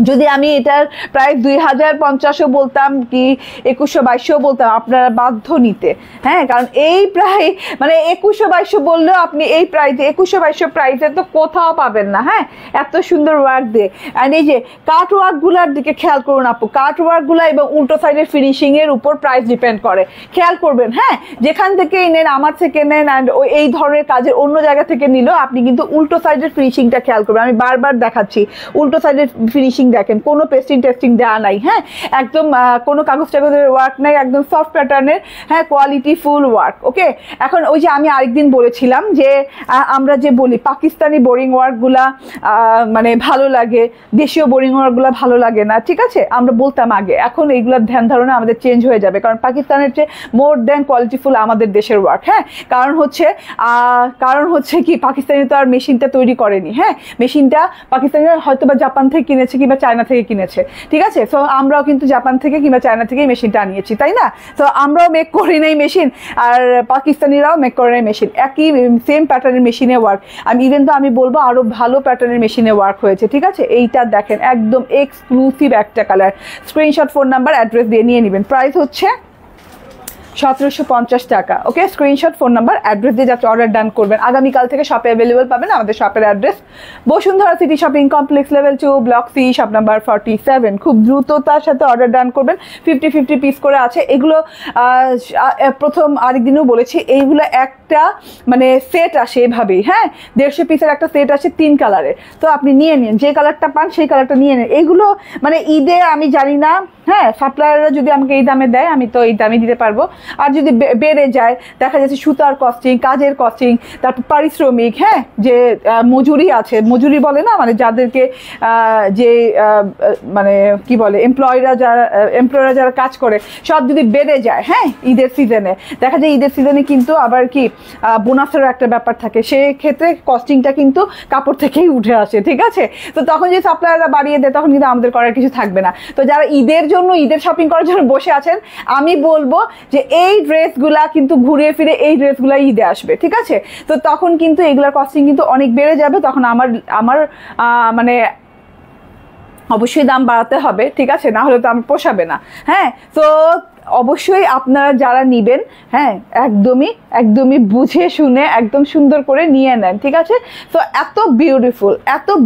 যদি আমি এটার প্রায় 2050ও বলতাম কি 2100-2200 বলতাম, আপনারা বাধ্য নিতে, হ্যাঁ কারণ এই প্রায় মানে 2100-2200 বললেও আপনি এই প্রাইসে 2100-2200 প্রাইসে তো কোথাও পাবেন না, হ্যাঁ এত সুন্দর ওয়ার্ক দিয়ে। অ্যান্ড এই যে কাট ওয়ার্কগুলোর দিকে খেয়াল করুন আপু, কাট ওয়ার্কগুলো এবং উল্টো সাইডের ফিনিশিংয়ের উপর প্রাইস ডিপেন্ড করে, খেয়াল করবেন, হ্যাঁ যেখান থেকেই নেন, আমার থেকে নেন অ্যান্ড এই ধরনের কাজের অন্য জায়গা থেকে নিলেও আপনি কিন্তু উল্টো সাইডের ফিনিশিংটা খেয়াল করবেন। আমি বারবার দেখাচ্ছি উল্টো সাইডের ফিনিশিং দেখেন, কোনো টেস্টিং দেওয়া নাই, হ্যাঁ একদম কোনো কাগজ টাগজের ওয়ার্ক নাই, একদম সফট প্যাটার্নের, হ্যাঁ কোয়ালিটি ফুল ওয়ার্ক, ওকে। এখন ওই যে আমি আরেকদিন বলেছিলাম যে আমরা যে বলি পাকিস্তানি বোরিং ওয়ার্কগুলা মানে ভালো লাগে, দেশীয় বোরিং ওয়ার্কগুলা ভালো লাগে না, ঠিক আছে আমরা বলতাম আগে, এখন এইগুলোর ধ্যান ধারণা আমাদের চেঞ্জ হয়ে যাবে, কারণ পাকিস্তানের চেয়ে মোর দেন কোয়ালিটিফুল আমাদের দেশের ওয়ার্ক, হ্যাঁ কারণ হচ্ছে কি পাকিস্তানি তো আর মেশিনটা তৈরি করেনি, হ্যাঁ মেশিনটা পাকিস্তানি হয়তো বা জাপান থেকে কিনেছে কিংবা চায়না থেকে কিনেছে, ঠিক আছে। সো আমরাও কিন্তু জাপান থেকে কিংবা চায়না থেকে মেশিনটা আনিয়েছি, তাই না। তো আমরাও মেক করি নাই মেশিন, আর পাকিস্তানিরাও মেক করে নাই মেশিন, একই সেম প্যাটার্নের মেশিনে ওয়ার্ক। আমি ইভেন তো আমি বলবো আরো ভালো প্যাটার্নের মেশিনে ওয়ার্ক হয়েছে, ঠিক আছে। এইটা দেখেন একদম এক্সক্লুসিভ একটা colour, screenshot phone number address দিয়ে নিয়ে নেবেন। প্রাইস হচ্ছে 1750 টাকা, ওকে। স্ক্রিনশট ফোন নাম্বার অ্যাড্রেস দিয়ে যাচ্ছে অর্ডার ডান করবেন। আগামীকাল থেকে শপে অ্যাভেলেবল পাবেন। আমাদের শপের address Bashundhara City Shopping Complex level 2 block C shop number 47। খুব দ্রুততার সাথে অর্ডার ডান করবেন, 50-50 পিস করে আছে এগুলো। প্রথম আরেকদিনও বলেছি এইগুলো একটা মানে সেট আসে এভাবেই, হ্যাঁ 150 পিসের একটা সেট আসে 3 কালারের, তো আপনি নিয়ে নিন, যে কালারটা পান সেই কালারটা নিয়ে নিন। এগুলো মানে ঈদে আমি জানি না, হ্যাঁ সাপ্লায়াররা যদি আমাকে এই দামে দেয় আমি তো এই দামে দিতে পারবো, আর যদি বেড়ে যায়, দেখা যাচ্ছে সুতার কস্টিং, কাজের কস্টিং, তারপর পারিশ্রমিক, হ্যাঁ, যে মজুরি আছে, মজুরি বলে না, মানে যাদেরকে যে মানে কি বলে এমপ্লয়িরা যারা কাজ করে, সব যদি বেড়ে যায়, হ্যাঁ, ঈদের সিজনে দেখা যায়, ঈদের সিজনে কিন্তু আবার কি বোনাসেরও একটা ব্যাপার থাকে, সেক্ষেত্রে কস্টিংটা কিন্তু কাপড় থেকেই উঠে আসে, ঠিক আছে? তো তখন যদি সাপ্লায়াররা বাড়িয়ে দেয়, তখন কিন্তু আমাদের করার কিছু থাকবে না। তো যারা ঈদের জন্য, ঈদের শপিং করার জন্য বসে আছেন, আমি বলবো যে এই ড্রেসগুলা কিন্তু ঘুরে ফিরে এই ড্রেসগুলা ঈদে আসবে, ঠিক আছে? তো তখন কিন্তু এগুলার কস্টিং কিন্তু অনেক বেড়ে যাবে, তখন আমার মানে অবশ্যই দাম বাড়াতে হবে, ঠিক আছে? না হলে তো আমার পোষাবে না। হ্যাঁ, তো অবশ্যই আপনারা যারা নিবেন, হ্যাঁ, একদমই বুঝে শুনে একদম সুন্দর করে নিয়ে নেন, ঠিক আছে? তো এত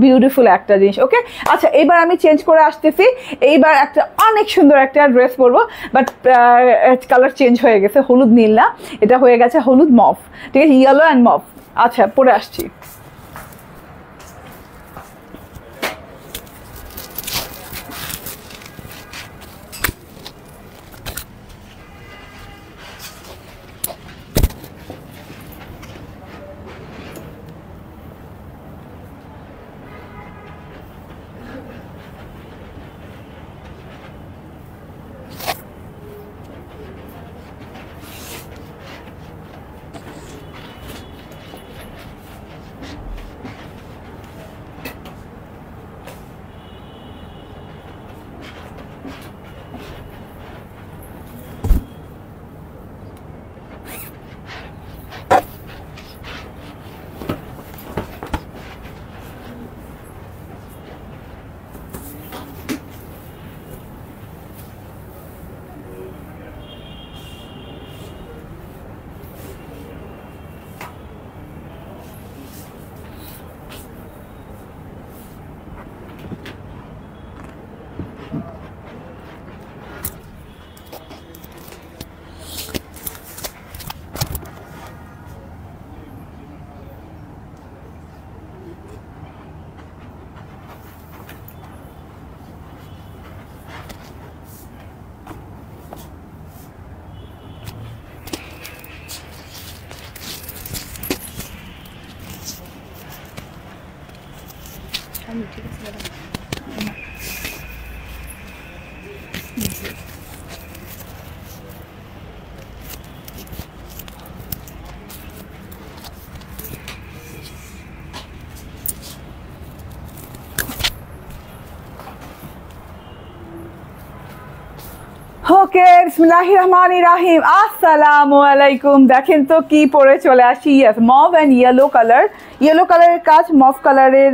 বিউটিফুল একটা জিনিস। ওকে, আচ্ছা, এইবার আমি চেঞ্জ করে আসতেছি। এইবার একটা অনেক সুন্দর একটা ড্রেস পরবো, বাট কালার চেঞ্জ হয়ে গেছে, হলুদ নীল না, এটা হয়ে গেছে হলুদ মফ, ঠিক আছে? ইয়েলো অ্যান্ড মফ। আচ্ছা, পরে আসছি। ওকে, বিসমিল্লাহির রহমানির রহিম, আসসালামু আলাইকুম। দেখেন তো কি পরে চলে আসি, ইয়েস, মভ অ্যান্ড ইয়েলো কালারের কাজ, মভ কালারের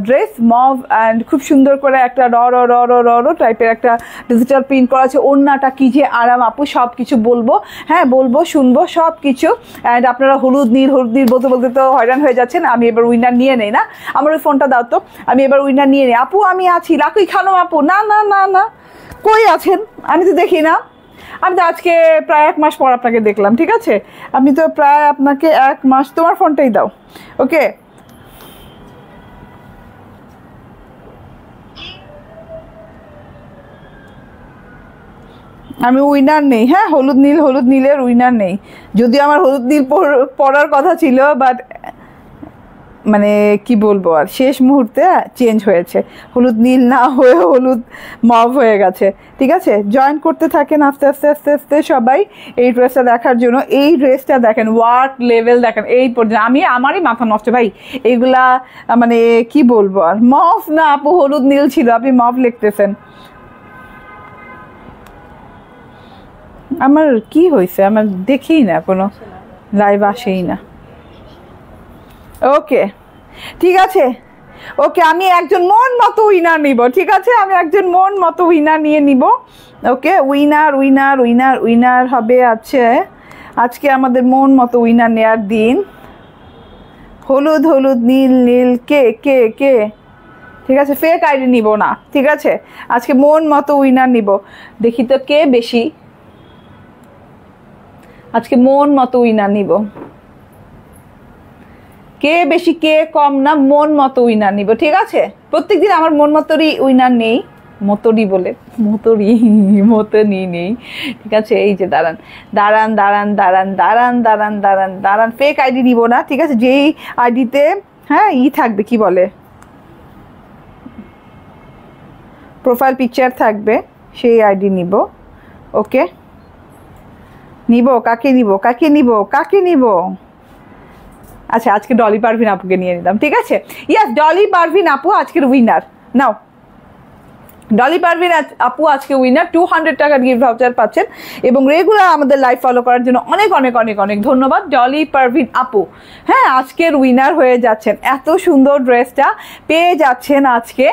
ড্রেস, মভ অ্যান্ড খুব সুন্দর করে একটা র টাইপের একটা ডিজিটাল প্রিন্ট করা আছে। ওড়নাটা কি যে আরাম আপু, সব কিছু বলবো, হ্যাঁ বলবো, শুনবো সব কিছু। অ্যান্ড আপনারা হলুদ নীল বলতে বলতে তো হয়রান হয়ে যাচ্ছেন। আমি এবার উইনার নিয়ে নেই না, আমার ওই ফোনটা দাও তো, আমি এবার উইনার নিয়ে নেই। আপু আমি আছি, লাকুই খানম আপু, না না না না, কই আছেন? আমি তো দেখি না। আমি তো আজকে প্রায় 1 মাস পর আপনাকে দেখলাম, ঠিক আছে? আমি তো প্রায় আপনাকে 1 মাস, তোমার ফোনটাই দাও। ওকে, আমি উইনার নেই, হ্যাঁ, হলুদ নীলের উইনার নেই। যদিও আমার হলুদ নীল পরার কথা ছিল, বাট মানে কি বলবো, আর শেষ মুহূর্তে চেঞ্জ হয়েছে, হলুদ নীল না হয়ে হলুদ মভ হয়ে গেছে, ঠিক আছে? জয়েন করতে থাকেন আস্তে আস্তে সবাই এই ড্রেসটা দেখার জন্য। এই ড্রেসটা দেখেন, ওয়াট লেভেল দেখেন, এই পর্যন্ত আমারই মাথা নষ্ট ভাই, এইগুলা মানে কি বলবো। আর মভ না আপু, হলুদ নীল ছিল, আপনি মভ লিখতেছেন। আমার কি হয়েছে, আমার দেখি না, কোনো লাইভ আসেই না। ওকে, ঠিক আছে, ওকে, আমি একজন মন মতো উইনার নিব, ঠিক আছে? আমি একজন মন মতো উইনার নিয়ে নিব। ওকে, উইনার হবে আছে আজকে আমাদের মন মতো উইনার নেওয়ার দিন। হলুদ নীল কে কে কে ঠিক আছে, ফেক আইডি নিব না, ঠিক আছে? আজকে মন মতো উইনার নিব। দেখি তো কে বেশি, আজকে মন মতো উইনার নিব। কে বেশি কে কম না, মন মতো উইনার নিব, ঠিক আছে? প্রত্যেকদিন আমার মন মতোরই উইনার নেই, মতরি বলে, মতনি নেই, ঠিক আছে। এই যে দাঁড়ান, ফেক আইডি নিব না, ঠিক আছে। যেই আইডিতে হ্যাঁ থাকবে, কি বলে, প্রোফাইল পিকচার থাকবে, সেই আইডি নিব। ওকে, কাকে নিব? আচ্ছা, আজকে ডলি পারভিন আপুকে নিয়ে নিলাম, ঠিক আছে। ইয়েস, ডলি পারভিন আপু আজকের উইনার। নাও, ডলি পারভিন আপু আজকে উইনার, 200 টাকার গিফট ভাউচার পাচ্ছেন। এবং রেগুলার আমাদের লাইভ ফলো করার জন্য অনেক অনেক অনেক অনেক ধন্যবাদ ডলি পারভিন আপু। হ্যাঁ, আজকের উইনার হয়ে যাচ্ছেন। এত সুন্দর ড্রেসটা পেয়ে যাচ্ছেন আজকে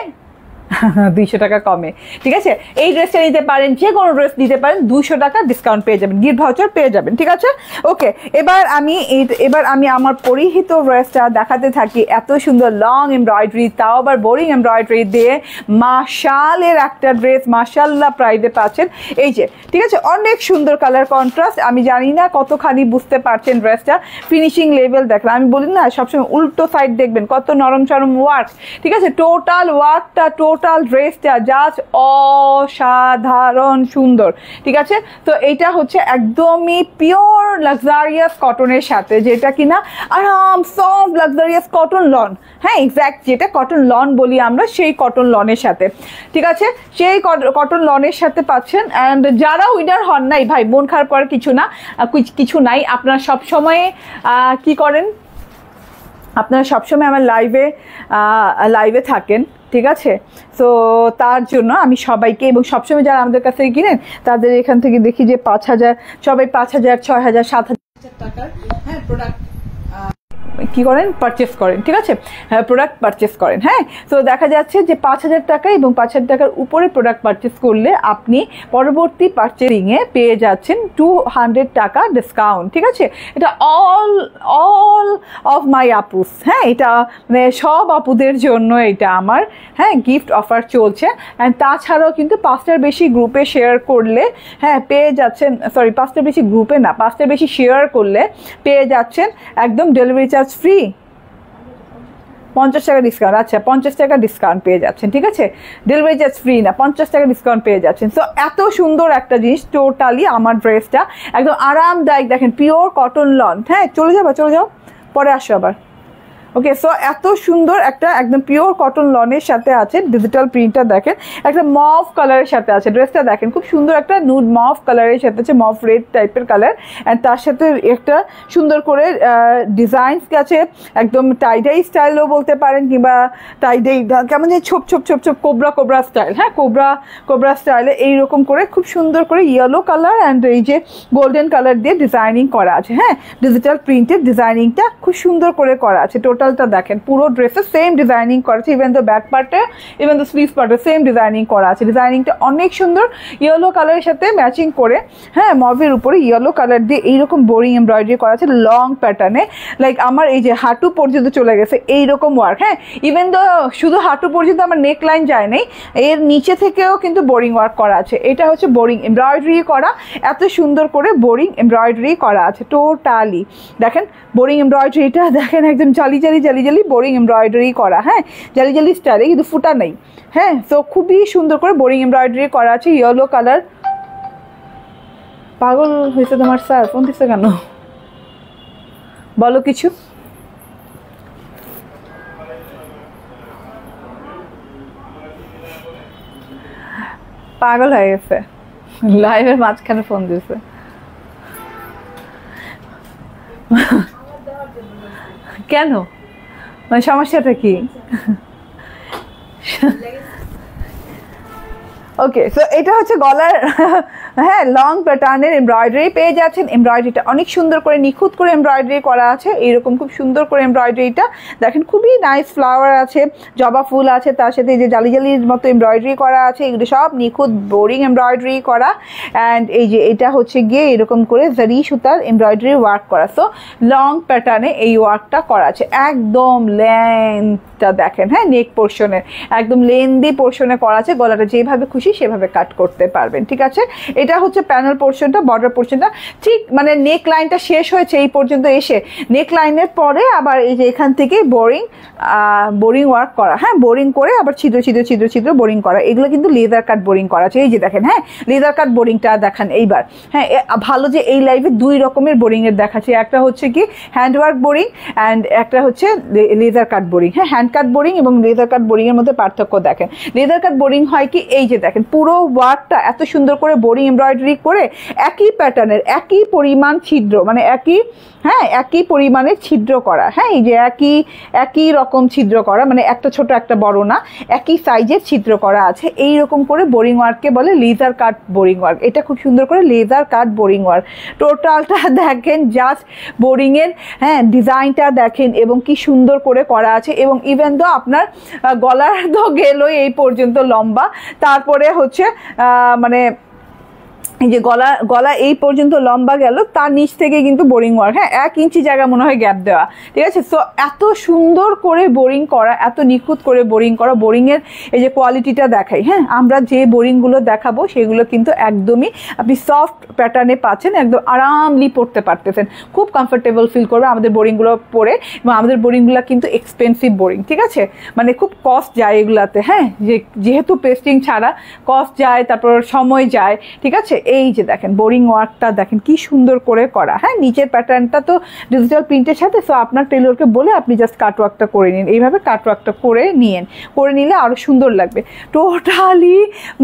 200 টাকা কমে, ঠিক আছে। এই ড্রেসটা নিতে পারেন, যে কোনো ড্রেস নিতে পারেন, 200 টাকা ডিসকাউন্ট পেয়ে যাবেন, গিফট ভাউচার পেয়ে যাবেন, ঠিক আছে। ওকে, এবার আমি আমার পরিহিত ড্রেসটা দেখাতে থাকি। এত সুন্দর লং এমব্রয়ডারি, তাও আবার বোরিং এমব্রয়ডারি দিয়ে মাশালের একটা ড্রেস, মাশাল্লাহ প্রাইজে পাচ্ছেন। এই যে, ঠিক আছে, অনেক সুন্দর কালার কন্ট্রাস্ট। আমি জানি না কতখানি বুঝতে পারছেন ড্রেসটা, ফিনিশিং লেভেল দেখলাম। আমি বলি না, সবসময় উল্টো সাইড দেখবেন, কত নরম চরম ওয়ার্ক, ঠিক আছে। টোটাল ওয়ার্কটা, টোটাল ড্রেসটা জাস্ট অসাধারণ সুন্দর, ঠিক আছে। তো এইটা হচ্ছে একদমই পিওর লাক্সারিয়াস কটনের সাথে, যেটা কিনা আরাম সফট লাক্সারিয়াস কটন লন। হ্যাঁ, এক্স্যাক্ট যেটা কটন লন বলি আমরা, সেই কটন লনের সাথে, ঠিক আছে। সেই কটন লনের সাথে পাচ্ছেন। অ্যান্ড যারা উইনার হন নাই, ভাই মন খারাপ করার কিছু নাই। আপনারা সবসময় কি করেন, আপনারা সবসময় আমার লাইভে থাকেন, ঠিক আছে। তো তার জন্য আমি সবাইকে, এবং সবসময় যারা আমাদের কাছ থেকে কিনেন, তাদের এখান থেকে দেখি যে 5000, সবাই 5000, 6000, 7000 টাকার হ্যাঁ প্রোডাক্ট কি করেন, পারচেস করেন, ঠিক আছে। হ্যাঁ, প্রোডাক্ট পারচেস করেন। হ্যাঁ, তো দেখা যাচ্ছে যে 5000 টাকা এবং 5000 টাকার উপরে প্রোডাক্ট পারচেস করলে আপনি পরবর্তী পারচেসিংয়ে পেয়ে যাচ্ছেন 200 টাকা ডিসকাউন্ট, ঠিক আছে। এটা অল অফ মাই আপুস। হ্যাঁ, এটা মানে সব আপুদের জন্য এটা আমার গিফট অফার চলছে। অ্যান্ড তাছাড়াও কিন্তু 5টার বেশি গ্রুপে শেয়ার করলে পেয়ে যাচ্ছেন, সরি 5টার বেশি গ্রুপে না, 5টার বেশি শেয়ার করলে পেয়ে যাচ্ছেন একদম ডেলিভারি চার্জ ফ্রি, 50 টাকা ডিসকাউন্ট। আচ্ছা, 50 টাকা ডিসকাউন্ট পেয়ে যাচ্ছেন, ঠিক আছে। ডেলিভারি চার্জ ফ্রি না, 50 টাকা ডিসকাউন্ট পেয়ে যাচ্ছেন। সো এত সুন্দর একটা জিনিস, টোটালি আমার ড্রেসটা একদম আরামদায়ক, দেখেন পিওর কটন লন। হ্যাঁ, চলে যাও, পরে আসো আবার। ওকে, সো এত সুন্দর একটা একদম পিওর কটন লনের সাথে আছে। ডিজিটাল প্রিন্টটা দেখেন, একটা মভ কালারের সাথে আছে। ড্রেসটা দেখেন, খুব সুন্দর একটা নুড মভ কালারের সাথে আছে, মভ রেড টাইপের কালার। অ্যান্ড তার সাথে একটা সুন্দর করে ডিজাইনস আছে, একদম টাইডাই স্টাইলও বলতে পারেন, কিংবা টাইডাই কেমন যে ছোপ কোবরা স্টাইল। হ্যাঁ, কোবরা স্টাইলে এইরকম করে খুব সুন্দর করে ইয়েলো কালার অ্যান্ড এই যে গোল্ডেন কালার দিয়ে ডিজাইনিং করা আছে। হ্যাঁ, ডিজিটাল প্রিন্টের ডিজাইনিংটা খুব সুন্দর করে করা আছে। টোটালটা দেখেন, পুরো ড্রেসে সেম ডিজাইনিং করা আছে, ইভেন দ্য ব্যাক পার্টে, ইভেন দ্য স্লিভ পার্টে সেম ডিজাইনিং করা আছে। ডিজাইনিংটা অনেক সুন্দর, ইয়েলো কালারের সাথে ম্যাচিং করে, হ্যাঁ, মভের উপরে ইয়েলো কালার দিয়ে এইরকম বোরিং এমব্রয়ডারি করা আছে লং প্যাটার্নে। লাইক আমার এই যে হাঁটু পর্যন্ত চলে গেছে এইরকম ওয়ার্ক। হ্যাঁ, ইভেন দ্য শুধু হাঁটু পর্যন্ত আমার নেক লাইন যায় নাই, এর নিচে থেকেও কিন্তু বোরিং ওয়ার্ক করা আছে। এটা হচ্ছে বোরিং এমব্রয়ডারি করা, এত সুন্দর করে বোরিং এমব্রয়ডারি করা আছে টোটালি। দেখেন বোরিং এমব্রয়ডারিটা দেখেন, একদম জালি বোরিং এমব্রয়ডারি করা। হ্যাঁ, জালি স্টাইলে, কিন্তু ফুটা নেই। হ্যাঁ, তো খুবই সুন্দর করে বোরিং এমব্রয়ডারি করা আছে, ইয়েলো কালার। পাগল হয়েছে তোমার স্যার, ফোন দিচ্ছে কেন, বলো কিছু। পাগল হয়ে গেছে, লাইভের মাঝখানে ফোন দিয়েছে। কেন, মানে সমস্যাটা কি? ওকে, সো এটা হচ্ছে গলার হ্যাঁ লং প্যাটার্নের এমব্রয়ডারি পেয়ে যাচ্ছেন। এমব্রয়ডারিটা অনেক সুন্দর করে নিখুঁত করে এমব্রয়ডারি করা আছে, এইরকম খুব সুন্দর করে এমব্রয়ডারিটা দেখেন, খুবই নাইস ফ্লাওয়ার আছে, জবা ফুল আছে, তার সাথে এই যে জালির মতো এমব্রয়ডারি করা আছে, এগুলো সব নিখুঁত বোরিং এমব্রয়ডারি করা। অ্যান্ড এই যে এটা হচ্ছে গিয়ে এরকম করে জারি সুতার এমব্রয়ডারি ওয়ার্ক করা। সো লং প্যাটার্নে এই ওয়ার্কটা করা আছে, একদম লেন্থটা দেখেন। হ্যাঁ, নেক পোর্শনে একদম লেন্দি পোর্শনে করা আছে, গলাটা যেভাবে খুশি সেভাবে কাট করতে পারবেন, ঠিক আছে। এটা হচ্ছে প্যানেল পোর্শনটা, বর্ডার পোর্শনটা ঠিক মানে নেক লাইনটা শেষ হয়েছে এই পর্যন্ত এসে, নেক লাইনের পরে আবার এই যে এখান থেকে বোরিং ওয়ার্ক করা, হ্যাঁ বোরিং করে আবার ছিদ্র ছিদ্র ছিদ্র ছিদ্র বোরিং করা, এগুলো কিন্তু লেদার কাট বোরিং করা আছে। এই যে দেখেন, হ্যাঁ লেদার কাট বোরিংটা দেখান এইবার। হ্যাঁ ভালো যে এই লাইভে 2 রকমের বোরিংয়ের দেখাচ্ছে, একটা হচ্ছে কি হ্যান্ডওয়ার্ক বোরিং অ্যান্ড একটা হচ্ছে লেদার কাট বোরিং। হ্যাঁ হ্যান্ড কাট বোরিং এবং লেদার কাট বোরিংয়ের মধ্যে পার্থক্য দেখেন। লেদার কাট বোরিং হয় কি, এই যে দেখেন পুরো ওয়ার্কটা এত সুন্দর করে বোরিং এমব্রয়ডারি করে একই প্যাটার্নের একই পরিমাণ ছিদ্র, মানে একই পরিমাণের ছিদ্র করা, হ্যাঁ এই যে একই রকম ছিদ্র করা, মানে একটা ছোট একটা বড় না, একই সাইজের ছিদ্র করা আছে। এই রকম করে বোরিং ওয়ার্ককে বলে লেজার কাট বোরিং ওয়ার্ক। এটা খুব সুন্দর করে লেজার কাট বোরিং ওয়ার্ক। টোটালটা দেখেন, জাস্ট বোরিংয়ের হ্যাঁ ডিজাইনটা দেখেন এবং কি সুন্দর করে করা আছে। এবং ইভেন তো আপনার গলার তো গেলই এই পর্যন্ত লম্বা, তারপরে হচ্ছে মানে এই যে গলা এই পর্যন্ত লম্বা গেল, তার নিচ থেকে কিন্তু বোরিং ওয়ার্ক, হ্যাঁ 1 ইঞ্চি জায়গা মনে হয় গ্যাপ দেওয়া, ঠিক আছে। সো এত সুন্দর করে বোরিং করা, এত নিখুঁত করে বোরিং করা, বোরিংয়ের এই যে কোয়ালিটিটা দেখাই। হ্যাঁ আমরা যে বোরিংগুলো দেখাবো সেগুলো কিন্তু একদমই আপনি সফট প্যাটার্নে পাচ্ছেন, একদম আরামলি পরতে পারতেছেন, খুব কমফোর্টেবল ফিল করবে আমাদের বোরিংগুলো পরে। এবং আমাদের বোরিংগুলো কিন্তু এক্সপেন্সিভ বোরিং, ঠিক আছে, মানে খুব কস্ট যায় এগুলাতে, হ্যাঁ যেহেতু পেস্টিং ছাড়া কস্ট যায়, তারপর সময় যায়, ঠিক আছে। এই যে দেখেন বোরিং ওয়ার্কটা দেখেন কি সুন্দর করে করা, হ্যাঁ নিচের প্যাটার্নটা তো ডিজিটাল প্রিন্টের সাথে, সো আপনার টেলরকে বলে আপনি জাস্ট কাটওয়ার্কটা করে নিন, এইভাবে কাটওয়ার্কটা করে নিলে আরো সুন্দর লাগবে। টোটালি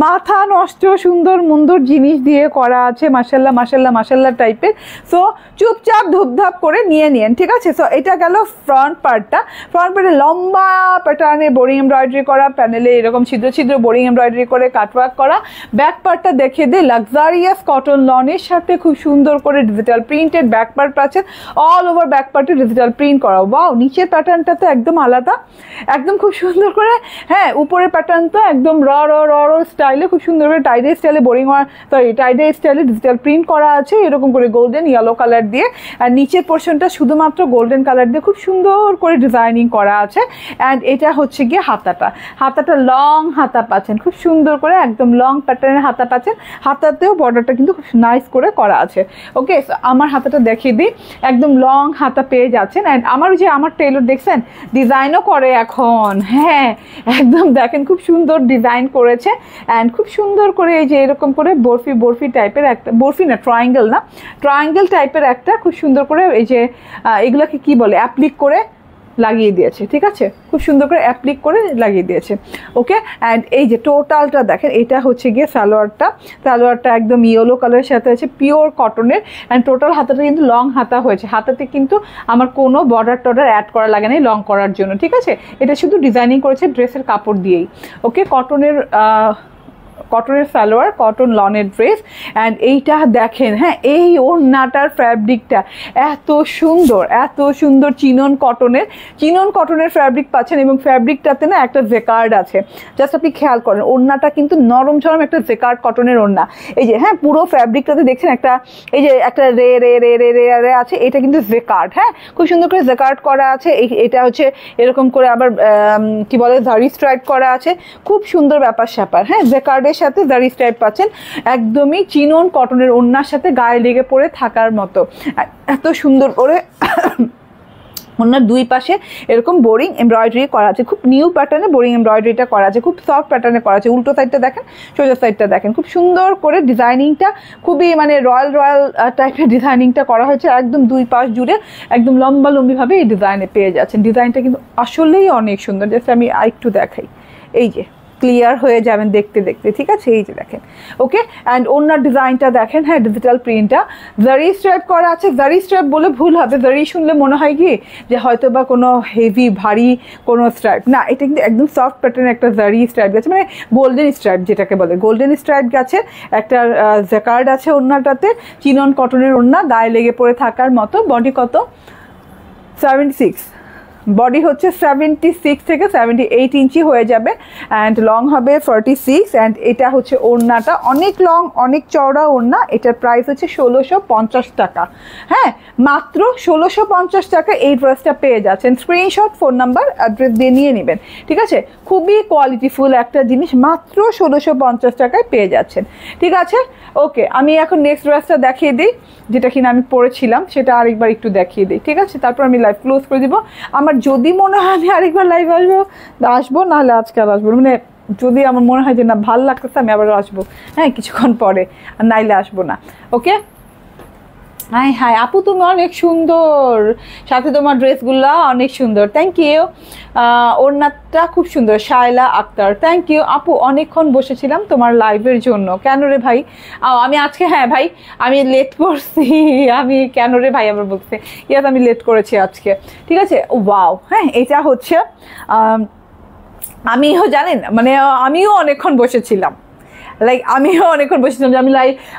মাথা নষ্ট সুন্দর মুন্দর জিনিস দিয়ে করা আছে, মাশাল্লাহ মাশাল্লাহ মাশাল্লাহ টাইপের। সো চুপচাপ ধুপধাপ করে নিন, ঠিক আছে। সো এটা গেল ফ্রন্ট পার্টটা। ফ্রন্ট পার্টে লম্বা প্যাটার্নে বোরিং এমব্রয়ডারি করা, প্যানেলে এরকম ছিদ্র ছিদ্র বোরিং এমব্রয়ডারি করে কাটওয়ার্ক করা। ব্যাক পার্টটা দেখিয়ে দিই, লাক্সারিয়াস কটন লনের সাথে খুব সুন্দর করে ডিজিটাল প্রিন্টেড ব্যাক পার্ট পাচ্ছেন, অল ওভার ব্যাক পার্টে ডিজিটাল প্রিন্ট করা। ওয়াও, নিচের প্যাটার্নটা তো একদম আলাদা, একদম খুব সুন্দর করে, হ্যাঁ উপরের প্যাটার্ন তো একদম র স্টাইলে খুব সুন্দর করে টাইডে স্টাইলে টাইডে স্টাইলে ডিজিটাল প্রিন্ট করা আছে, এরকম করে গোল্ডেন ইয়েলো কালার দিয়ে। আর নিচের পোর্শনটা শুধুমাত্র গোল্ডেন কালার দিয়ে খুব সুন্দর করে ডিজাইনিং করা আছে। অ্যান্ড এটা হচ্ছে গিয়ে হাতাটা লং হাতা পাচ্ছেন, খুব সুন্দর করে একদম লং প্যাটার্নের হাতা পাচ্ছেন। হাতাতেও বর্ডারটা কিন্তু খুব নাইস করে করা আছে। ওকে, আমার হাতাটা দেখিয়ে দিই, একদম লং হাতা পেয়ে যাচ্ছেন। অ্যান্ড আমার টেলর দেখছেন ডিজাইনও করে এখন, হ্যাঁ একদম দেখেন খুব সুন্দর ডিজাইন করেছে। অ্যান্ড খুব সুন্দর করে এই যে এরকম করে বরফি টাইপের একটা, বরফি না ট্রায়াঙ্গেল টাইপের একটা খুব সুন্দর করে এই যে এগুলোকে কি বলে অ্যাপ্লিক করে লাগিয়ে দিয়েছে, ঠিক আছে, খুব সুন্দর করে অ্যাপ্লিক করে লাগিয়ে দিয়েছে। ওকে, অ্যান্ড এই যে টোটালটা দেখেন, এটা হচ্ছে গিয়ে সালোয়ারটা একদম ইয়েলো কালারের সাথে আছে, পিওর কটনের। অ্যান্ড টোটাল হাতাটা কিন্তু লং হাতা হয়েছে, হাতাতে কিন্তু আমার কোনো বর্ডার টর্ডার অ্যাড করা লাগে নাই লং করার জন্য, ঠিক আছে। এটা শুধু ডিজাইনিং করেছে ড্রেসের কাপড় দিয়েই। ওকে, কটনের সালোয়ার, কটন লনের ড্রেস। অ্যান্ড এইটা দেখেন, হ্যাঁ এই ওড়নাটার ফ্যাব্রিকটা এত সুন্দর চিনন কটনের ফ্যাব্রিক পাচ্ছেন। এবং ফ্যাব্রিকটাতে না একটা জেকার্ড আছে, জাস্ট আপনি খেয়াল করেন, ওড়নাটা কিন্তু নরম ঝরম একটা জেকার্ড কটনের ওড়না। এই যে হ্যাঁ পুরো ফ্যাব্রিকটাতে দেখছেন একটা এই যে একটা রে আছে, এটা কিন্তু জেকার্ড, হ্যাঁ খুব সুন্দর করে জেকার্ড করা আছে। এটা হচ্ছে এরকম করে আবার কি বলে জারি স্ট্রাইপ করা আছে, খুব সুন্দর ব্যাপার স্যাপার। হ্যাঁ জেকার্ডের সাথে জারি স্ট্রাইপ পাচ্ছেন, একদমই চিনন কটনের ওড়নার সাথে গায়ে লেগে পড়ে থাকার মতো এত সুন্দর করে ওনার দুই পাশে এরকম বোরিং এমব্রয়ডারি করা আছে, খুব নিউ প্যাটার্নে বোরিং এমব্রয়ডারিটা করা আছে, খুব সফট প্যাটার্নে করা আছে। উল্টো সাইডটা দেখেন, সোজা সাইডটা দেখেন, খুব সুন্দর করে ডিজাইনিংটা খুবই মানে রয়্যাল টাইপের ডিজাইনিংটা করা হয়েছে, একদম দুই পাশ জুড়ে একদম লম্বিভাবে এই ডিজাইনে পেয়ে যাচ্ছেন। ডিজাইনটা কিন্তু আসলেই অনেক সুন্দর, জাস্ট আমি আরেকটু দেখাই, এই যে ক্লিয়ার হয়ে যাবেন দেখতে, ঠিক আছে। এই যে দেখেন, ওকে। অ্যান্ড ওনার ডিজাইনটা দেখেন, হ্যাঁ ডিজিটাল প্রিন্টটা জারি স্ট্রাইপ করা আছে। জারি স্ট্রাইপ বলে ভুল হবে, জারি শুনলে মনে হয় কি যে হয়তো বা কোনো হেভি ভারী কোনো স্ট্রাইপ না, এটা কিন্তু একদম সফট প্যাটার্নের একটা জারি স্ট্রাইপ গেছে, মানে গোল্ডেন স্ট্রাইপ যেটাকে বলে, গোল্ডেন স্ট্রাইপ গেছে। একটা জ্যাকার্ড আছে ওড়নাটাতে, চিনন কটনের ওড়না, গায়ে লেগে পড়ে থাকার মতো। বডি কত? 76, বডি হচ্ছে 76 থেকে 78 ইঞ্চি হয়ে যাবে অ্যান্ড লং হবে 46 অ্যান্ড এটা হচ্ছে ওড়নাটা অনেক লং অনেক চওড়া ওড়না, এটার প্রাইস হচ্ছে 1650 টাকা। হ্যাঁ, মাত্র 1650 টাকা এই ড্রেসটা পেয়ে যাচ্ছেন। স্ক্রিনশট, ফোন নাম্বার, অ্যাড্রেস দিয়ে নিয়ে নেবেন, ঠিক আছে? খুবই কোয়ালিটিফুল একটা জিনিস, মাত্র 1650 টাকায় পেয়ে যাচ্ছেন, ঠিক আছে? ওকে, আমি এখন নেক্সট ড্রেসটা দেখিয়ে দিই, যেটা কিনা আমি পরেছিলাম সেটা আরেকবার একটু দেখিয়ে দিই, ঠিক আছে? তারপর আমি লাইভ ক্লোজ করে দিব। আমার যদি মনে হয় আমি আরেকবার লাইভ আসবো, নাহলে আজকে আর আসবো, মানে যদি আমার মনে হয় যে না ভালো লাগতেছে আমি আবার আসবো, হ্যাঁ, কিছুক্ষণ পরে, আর নাইলে আসবো না। ওকে, হাই হাই আপু, তুমি অনেক সুন্দর, সাথে তোমার ড্রেসগুলো অনেক সুন্দর, থ্যাংক ইউ। ওড়নাটা খুব সুন্দর, শায়লা আক্তার, থ্যাংক ইউ আপু। অনেকক্ষণ বসেছিলাম তোমার লাইভের জন্য, কেন রে ভাই? আমি আজকে, হ্যাঁ ভাই, আমি লেট করছি, আমি কেন রে ভাই আবার বলছি, ইয়াস আমি লেট করেছি আজকে, ঠিক আছে? ওয়াও, হ্যাঁ, এটা হচ্ছে আমিও জানেন মানে আমিও অনেকক্ষণ বসেছিলাম, লাইক আমিও অনেকক্ষণ বসেছিলাম যে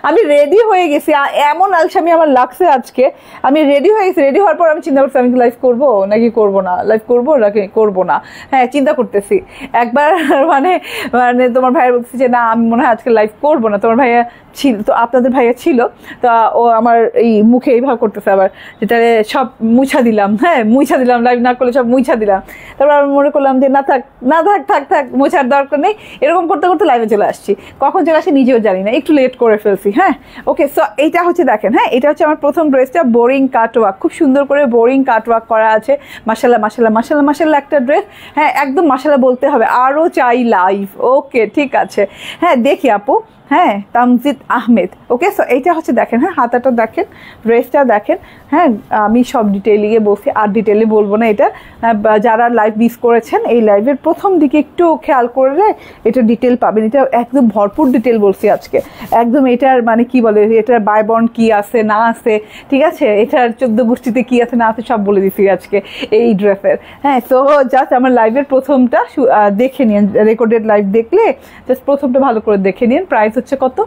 আমি রেডি হয়ে গেছি, এমন আলসামি আমার লাগছে আজকে, আমি রেডি হয়ে গেছি। রেডি হওয়ার পর আমি চিন্তা করছি আমি লাইভ করবো নাকি করবো না, লাইভ করবো নাকি করবো না, হ্যাঁ চিন্তা করতেছি। একবার মানে মানে তোমার ভাইয়া বলছি যে না আমি মনে হয় আজকে লাইভ করবো না, তোমার ভাইয়া ছিল তো, আপনাদের ভাইয়া ছিল তা ও আমার এই মুখে এইভাবে করতেছে আবার, যেটা সব মুছা দিলাম, হ্যাঁ মুছা দিলাম, লাইভ না করলে সব মুছা দিলাম। তারপর আমি মনে করলাম যে না থাক না থাক থাক থাক মোছার দরকার নেই, এরকম করতে করতে লাইভে চলে আসছি, কখন চলে আসি নিজেও জানি না, একটু লেট করে ফেলছি। হ্যাঁ, ওকে, সো এইটা হচ্ছে দেখেন, হ্যাঁ এটা হচ্ছে আমার প্রথম ড্রেসটা, বোরিং কাটওয়ার্ক, খুব সুন্দর করে বোরিং কাটওয়ার্ক করা আছে, মাশাল্লাহ মাশাল্লাহ মাশাল্লাহ মাশাল্লাহ একটা ড্রেস, হ্যাঁ একদম মাশাল্লাহ বলতে হবে, আরও চাই লাইভ। ওকে, ঠিক আছে, হ্যাঁ দেখি আপু, হ্যাঁ তামজিদ আহমেদ। ওকে, সো এইটা হচ্ছে দেখেন, হ্যাঁ হাতাটা দেখেন, ড্রেসটা দেখেন, হ্যাঁ আমি সব ডিটেইলিংয়ে বলছি, আর ডিটেইলে বলবো না। এটা যারা লাইভ মিস করেছেন এই লাইভের প্রথম দিকে একটু খেয়াল করলে এটা ডিটেল পাবেন, এটা একদম ভরপুর ডিটেল বলছি আজকে, একদম এটার মানে কি বলে, এটার বায়বর্ন কি আছে না আছে, ঠিক আছে, এটার 14 গোষ্ঠীতে কি আছে না আছে সব বলে দিচ্ছি আজকে এই ড্রেসের। হ্যাঁ, সো জাস্ট আমার লাইভের প্রথমটা দেখে নিন, রেকর্ডেড লাইভ দেখলে জাস্ট প্রথমটা ভালো করে দেখে নিন। প্রাইস হচ্ছে কত?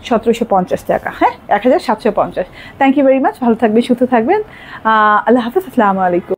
1750 টাকা, হ্যাঁ 1750। থ্যাংক ইউ ভেরি মাচ, ভালো থাকবেন, সুস্থ থাকবেন, আল্লাহ হাফেজ, আসসালামু আলাইকুম।